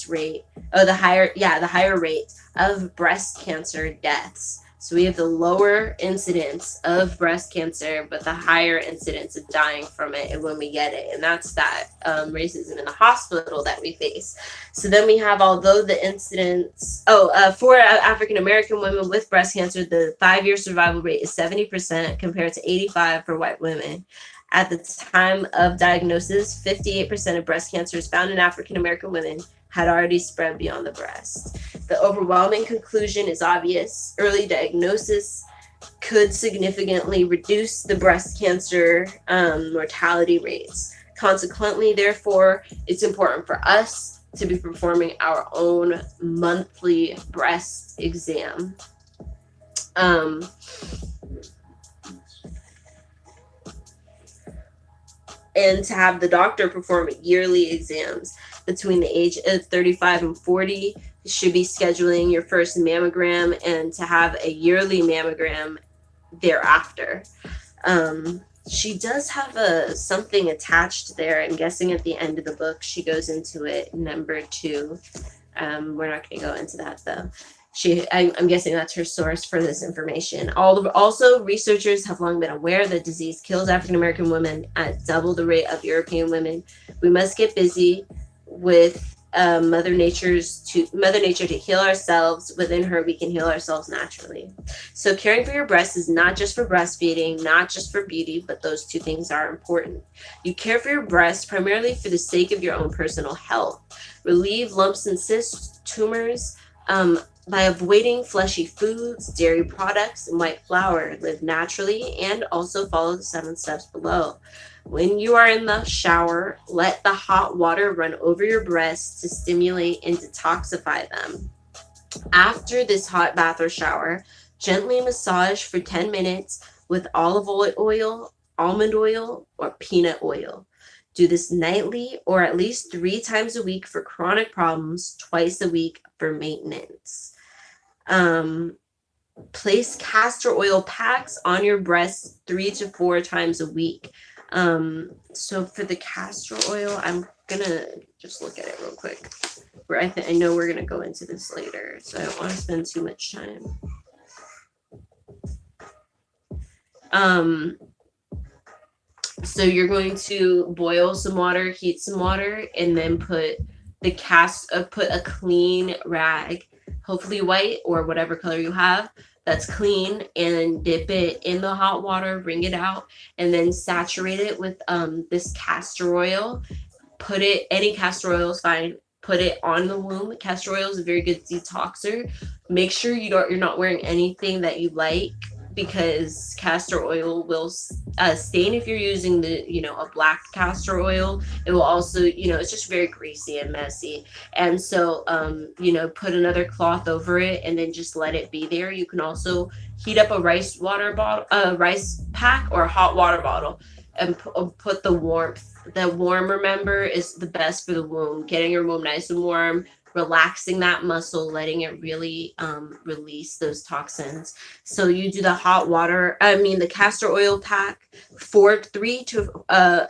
rate of breast cancer deaths. So we have the lower incidence of breast cancer, but the higher incidence of dying from it and when we get it. And that's that racism in the hospital that we face. So then we have, although the incidence, for African American women with breast cancer, the 5-year survival rate is 70% compared to 85% for white women. At the time of diagnosis, 58% of breast cancers found in African American women had already spread beyond the breast. The overwhelming conclusion is obvious. Early diagnosis could significantly reduce the breast cancer mortality rates. Consequently, therefore, it's important for us to be performing our own monthly breast exam. And to have the doctor perform yearly exams. Between the age of 35 and 40, you should be scheduling your first mammogram, and to have a yearly mammogram thereafter. She does have something attached there. I'm guessing at the end of the book, she goes into it, number 2. We're not going to go into that, though. I'm guessing that's her source for this information. Also, researchers have long been aware that disease kills African American women at double the rate of European women. We must get busy with Mother Nature to heal ourselves. Within her, we can heal ourselves naturally. So caring for your breasts is not just for breastfeeding, not just for beauty, but those two things are important. You care for your breasts primarily for the sake of your own personal health. Relieve lumps and cysts, tumors, by avoiding fleshy foods, dairy products, and white flour. Live naturally and also follow the 7 steps below. When you are in the shower, let the hot water run over your breasts to stimulate and detoxify them. After this hot bath or shower, gently massage for 10 minutes with olive oil, almond oil, or peanut oil. Do this nightly or at least 3 times a week for chronic problems, twice a week for maintenance. Place castor oil packs on your breasts 3 to 4 times a week. So for the castor oil, I'm gonna just look at it real quick. I know we're gonna go into this later, so I don't want to spend too much time. So you're going to boil some water, heat some water, and then put a clean rag, hopefully white or whatever color you have, that's clean, and dip it in the hot water, bring it out, and then saturate it with this castor oil. Any castor oil is fine. Put it on the wound. Castor oil is a very good detoxer. Make sure you're not wearing anything that you like because castor oil will stain if you're using the, a black castor oil. It will also, it's just very greasy and messy. And so, put another cloth over it and then just let it be there. You can also heat up a rice pack or a hot water bottle and put the warmth. The warm, remember, is the best for the womb. Getting your womb nice and warm, relaxing that muscle, letting it really release those toxins. So you do the the castor oil pack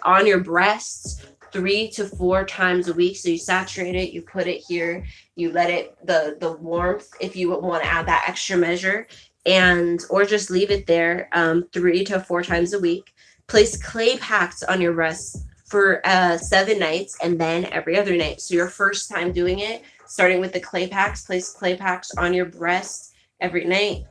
on your breasts 3 to 4 times a week. So you saturate it, you put it here, you let it, the warmth, if you want to add that extra measure, or just leave it there 3 to 4 times a week. Place clay packs on your breasts for 7 nights, and then every other night. So your first time doing it, starting with the clay packs, place clay packs on your breast every night.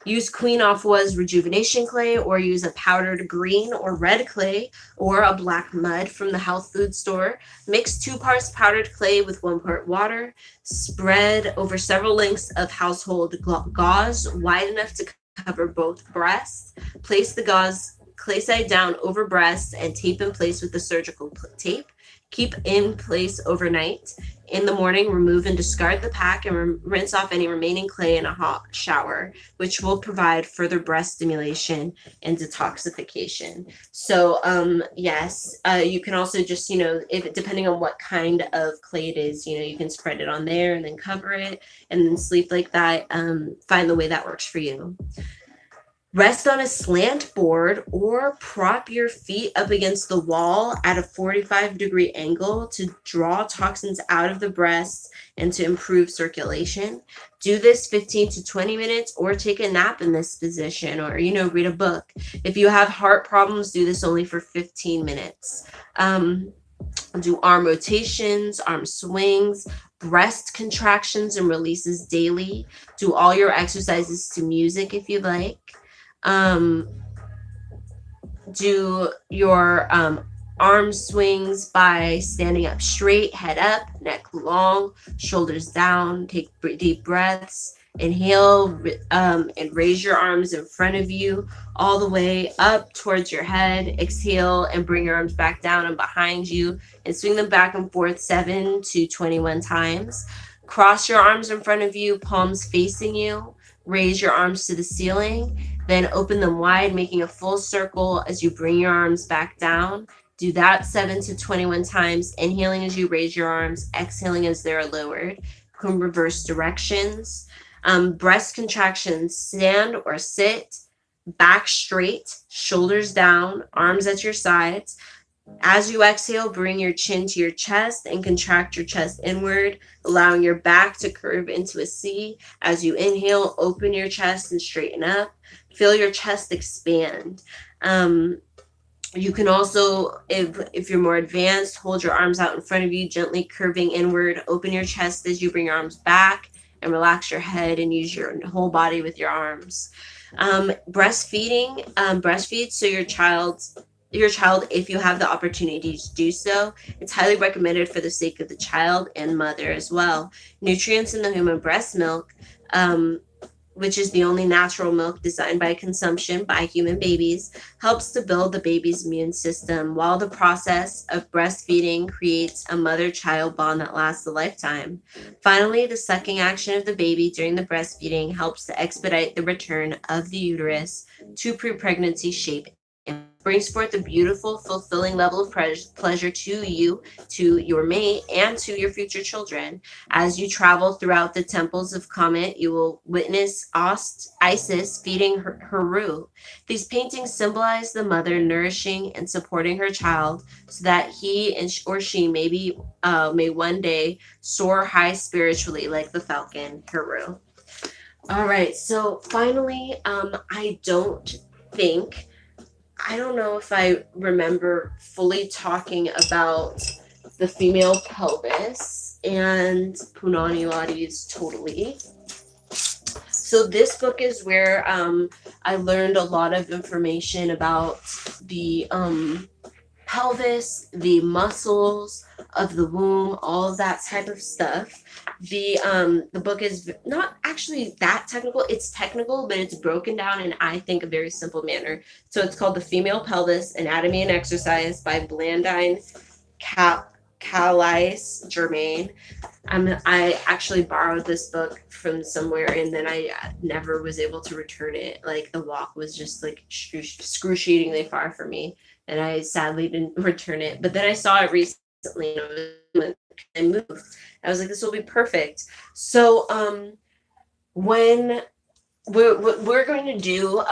Use Queen Afwa's rejuvenation clay, or use a powdered green or red clay, or a black mud from the health food store. Mix 2 parts powdered clay with 1 part water. Spread over several lengths of household gauze wide enough to cover both breasts. Place the gauze clay side down over breasts and tape in place with the surgical tape. Keep in place overnight. In the morning, remove and discard the pack and rinse off any remaining clay in a hot shower, which will provide further breast stimulation and detoxification. So, yes, you can also just, depending on what kind of clay it is, you can spread it on there and then cover it and then sleep like that. Find the way that works for you. Rest on a slant board or prop your feet up against the wall at a 45-degree angle to draw toxins out of the breasts and to improve circulation. Do this 15 to 20 minutes, or take a nap in this position, or, read a book. If you have heart problems, do this only for 15 minutes. Do arm rotations, arm swings, breast contractions and releases daily. Do all your exercises to music if you like. Do your arm swings by standing up straight, head up, neck long, shoulders down. Take deep breaths. Inhale and raise your arms in front of you all the way up towards your head. Exhale and bring your arms back down and behind you, and swing them back and forth 7 to 21 times. Cross your arms in front of you, palms facing you. Raise your arms to the ceiling, then open them wide, making a full circle as you bring your arms back down. Do that 7 to 21 times, inhaling as you raise your arms, exhaling as they're lowered. You can reverse directions. Breast contractions, stand or sit, back straight, shoulders down, arms at your sides. As you exhale, bring your chin to your chest and contract your chest inward, allowing your back to curve into a C. As you inhale, open your chest and straighten up. Feel your chest expand. You can also, if you're more advanced, hold your arms out in front of you, gently curving inward. Open your chest as you bring your arms back, and relax your head and use your whole body with your arms. Breastfeeding, breastfeed so your child, if you have the opportunity to do so. It's highly recommended for the sake of the child and mother as well. Nutrients in the human breast milk, which is the only natural milk designed by consumption by human babies, helps to build the baby's immune system, while the process of breastfeeding creates a mother-child bond that lasts a lifetime. Finally, the sucking action of the baby during the breastfeeding helps to expedite the return of the uterus to pre-pregnancy shape and brings forth a beautiful, fulfilling level of pleasure to you, to your mate, and to your future children. As you travel throughout the temples of Kemet, you will witness Isis feeding Heru. These paintings symbolize the mother nourishing and supporting her child so that he or she may one day soar high spiritually like the falcon Heru. All right, so finally, I don't know if I remember fully talking about the female pelvis and Punanilates totally. So this book is where I learned a lot of information about the pelvis, the muscles of the womb, all of that type of stuff. The book is not actually that technical. It's technical, but it's broken down in, I think, a very simple manner. So it's called The Female Pelvis, Anatomy and Exercise by Blandine Calais Germain. I actually borrowed this book from somewhere, and then I never was able to return it. Like, the walk was just like excruciatingly far for me, and I sadly didn't return it. But then I saw it recently, and I moved. I was like, this will be perfect. So when what we're going to do,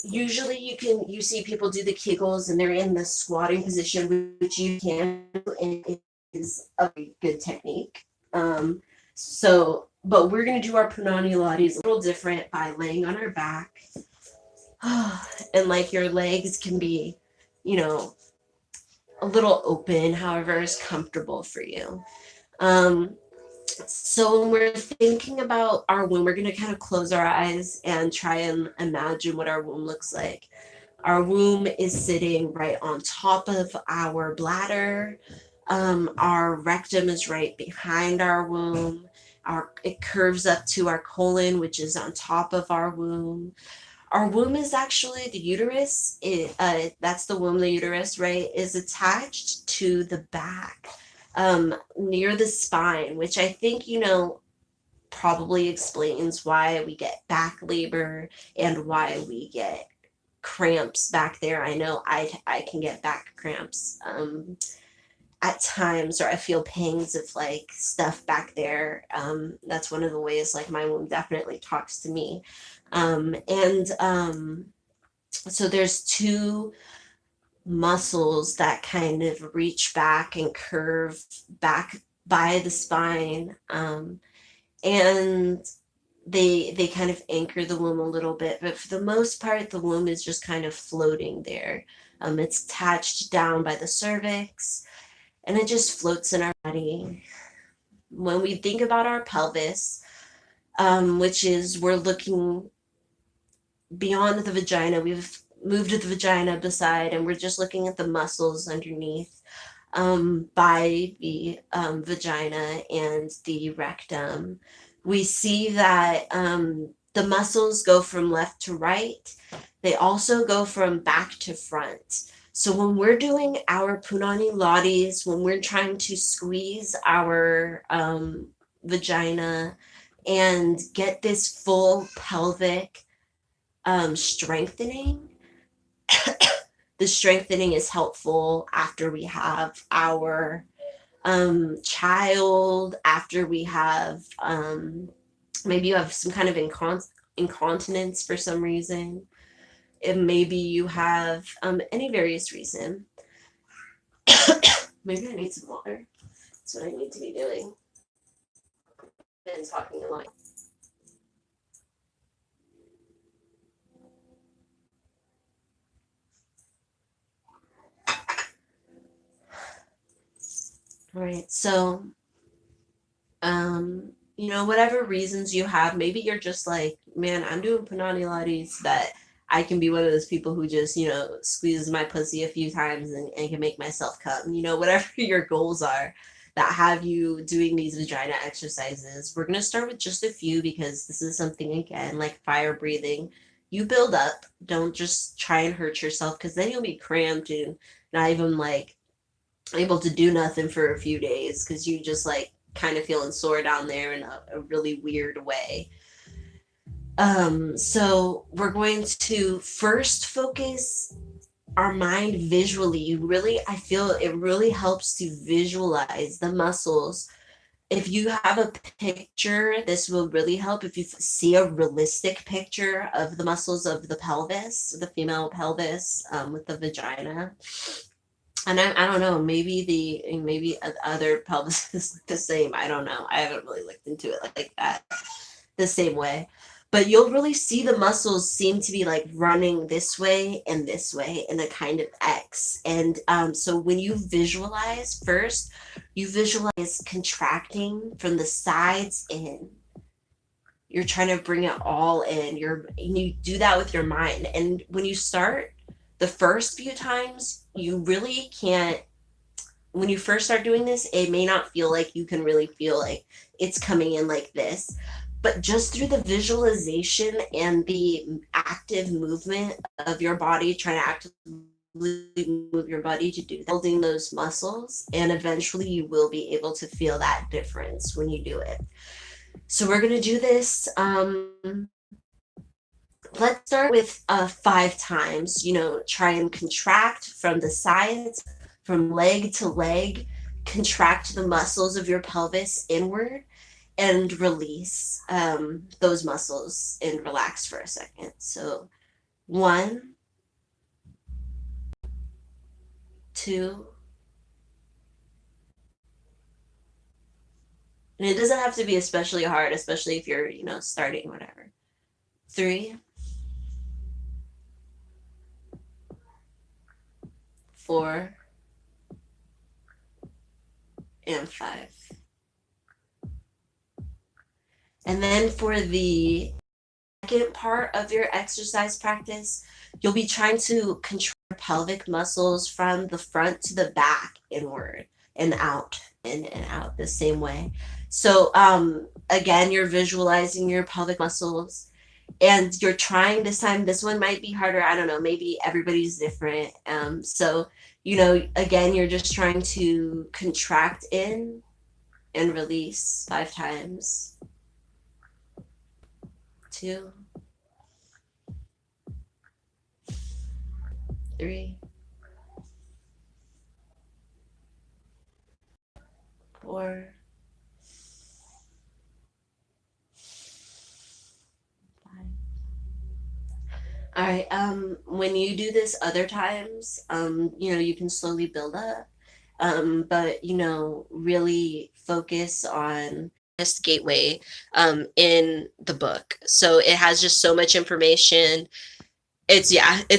usually you see people do the Kegels and they're in the squatting position, which you can do, and it is a good technique. But we're going to do our Punanilates a little different by laying on our back. And like, your legs can be, you know, a little open, however is comfortable for you. So when we're thinking about our womb, we're going to kind of close our eyes and try and imagine what our womb looks like. Our womb is sitting right on top of our bladder. Our rectum is right behind our womb. It curves up to our colon, which is on top of our womb. Our womb is actually the uterus. That's the womb, the uterus, right, is attached to the back, near the spine, which I think, probably explains why we get back labor and why we get cramps back there. I know I can get back cramps at times, or I feel pangs of like stuff back there. That's one of the ways like my womb definitely talks to me. So there's two muscles that kind of reach back and curve back by the spine, and they kind of anchor the womb a little bit, but for the most part the womb is just kind of floating there. It's attached down by the cervix, and it just floats in our body. When we think about our pelvis, which is, we're looking beyond the vagina, we've moved to the vagina beside, and we're just looking at the muscles underneath, by the vagina and the rectum. We see that the muscles go from left to right. They also go from back to front. So when we're doing our Punanilates, when we're trying to squeeze our vagina and get this full pelvic strengthening, the strengthening is helpful after we have our child, after we have maybe you have some kind of incontinence for some reason, and maybe you have any various reason. Maybe I need some water. That's what I need to be doing. I've been talking a lot. All right, so whatever reasons you have, maybe you're just like, man, I'm doing Punanilates that I can be one of those people who just, squeezes my pussy a few times and can make myself come. Whatever your goals are that have you doing these vagina exercises. We're going to start with just a few, because this is something, again, like fire breathing. You build up. Don't just try and hurt yourself, because then you'll be cramped and not even like able to do nothing for a few days, because you just like kind of feeling sore down there in a really weird way. So we're going to first focus our mind visually. I feel it really helps to visualize the muscles. If you have a picture, this will really help. If you see a realistic picture of the muscles of the pelvis, the female pelvis, with the vagina. And I don't know, maybe other pelvises look the same. I don't know. I haven't really looked into it like that the same way. But you'll really see the muscles seem to be like running this way in a kind of X. And so when you visualize first, you visualize contracting from the sides in. You're trying to bring it all in. You do that with your mind. And when you start the first few times, you really can't when you first start doing this, it may not feel like you can really feel like it's coming in like this. But just through the visualization and the active movement of your body, trying to actively move your body to do that, building those muscles, and eventually you will be able to feel that difference when you do it. So we're going to do this. Let's start with 5 times. Try and contract from the sides, from leg to leg. Contract the muscles of your pelvis inward and release those muscles and relax for a second. So 1, 2, and it doesn't have to be especially hard, especially if you're, starting, whatever. 3, 4, and 5. And then for the second part of your exercise practice, you'll be trying to control your pelvic muscles from the front to the back, inward and out, in and out, the same way. So again, you're visualizing your pelvic muscles, and you're trying this time. This one might be harder. I don't know. Maybe everybody's different. So, again, you're just trying to contract in and release 5 times. 2, 3, 4, 5. All right. When you do this other times, you can slowly build up. But really focus on this gateway in the book. So it has just so much information. It's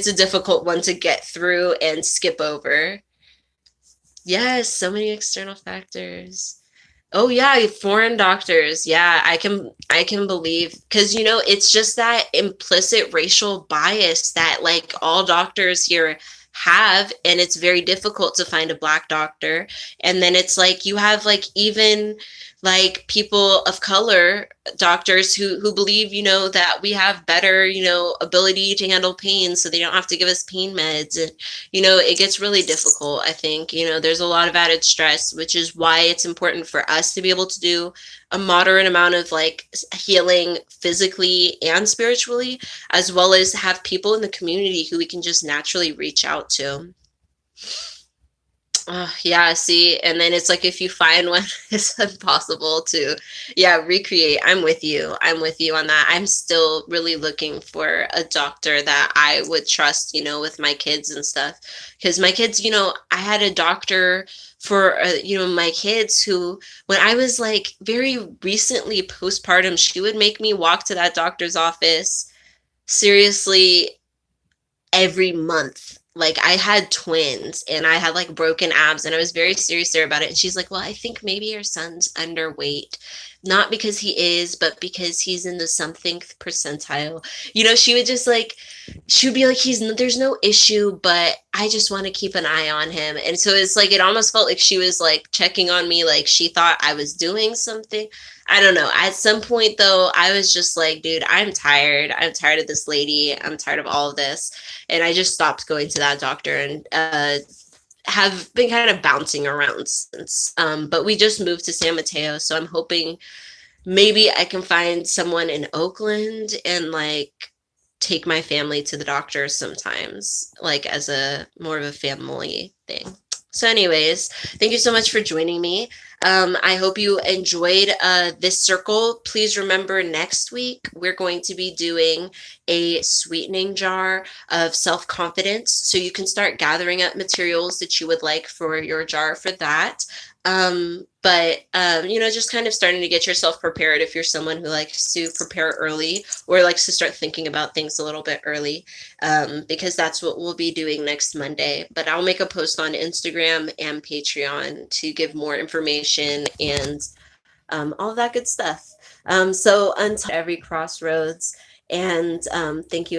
a difficult one to get through and skip over. Yes, so many external factors. Oh yeah, foreign doctors. Yeah, I can believe, because it's just that implicit racial bias that like all doctors here have, and it's very difficult to find a Black doctor. And then it's like you have like even like people of color doctors who believe that we have better ability to handle pain, so they don't have to give us pain meds. And it gets really difficult. I think there's a lot of added stress, which is why it's important for us to be able to do a moderate amount of like healing physically and spiritually, as well as have people in the community who we can just naturally reach out to. Yeah, see, and then it's like if you find one, it's impossible to, recreate. I'm with you. I'm with you on that. I'm still really looking for a doctor that I would trust, with my kids and stuff. Because my kids, I had a doctor for, my kids who, when I was like very recently postpartum, she would make me walk to that doctor's office seriously every month. Like I had twins and I had like broken abs, and I was very serious there about it. And she's like, well, I think maybe your son's underweight, not because he is, but because he's in the something percentile. She would just like, she would be like, there's no issue, but I just want to keep an eye on him. And so it's like, it almost felt like she was like checking on me, like she thought I was doing something. I don't know. At some point though, I was just like, dude, I'm tired. I'm tired of this lady. I'm tired of all of this. And I just stopped going to that doctor, and have been kind of bouncing around since. But we just moved to San Mateo, so I'm hoping maybe I can find someone in Oakland and like take my family to the doctor sometimes, like as a more of a family thing. So anyways, thank you so much for joining me. I hope you enjoyed this circle. Please remember, next week, we're going to be doing a sweetening jar of self-confidence. So you can start gathering up materials that you would like for your jar for that. Just kind of starting to get yourself prepared if you're someone who likes to prepare early or likes to start thinking about things a little bit early, because that's what we'll be doing next Monday. But I'll make a post on Instagram and Patreon to give more information and all of that good stuff. So until every crossroads, and thank you.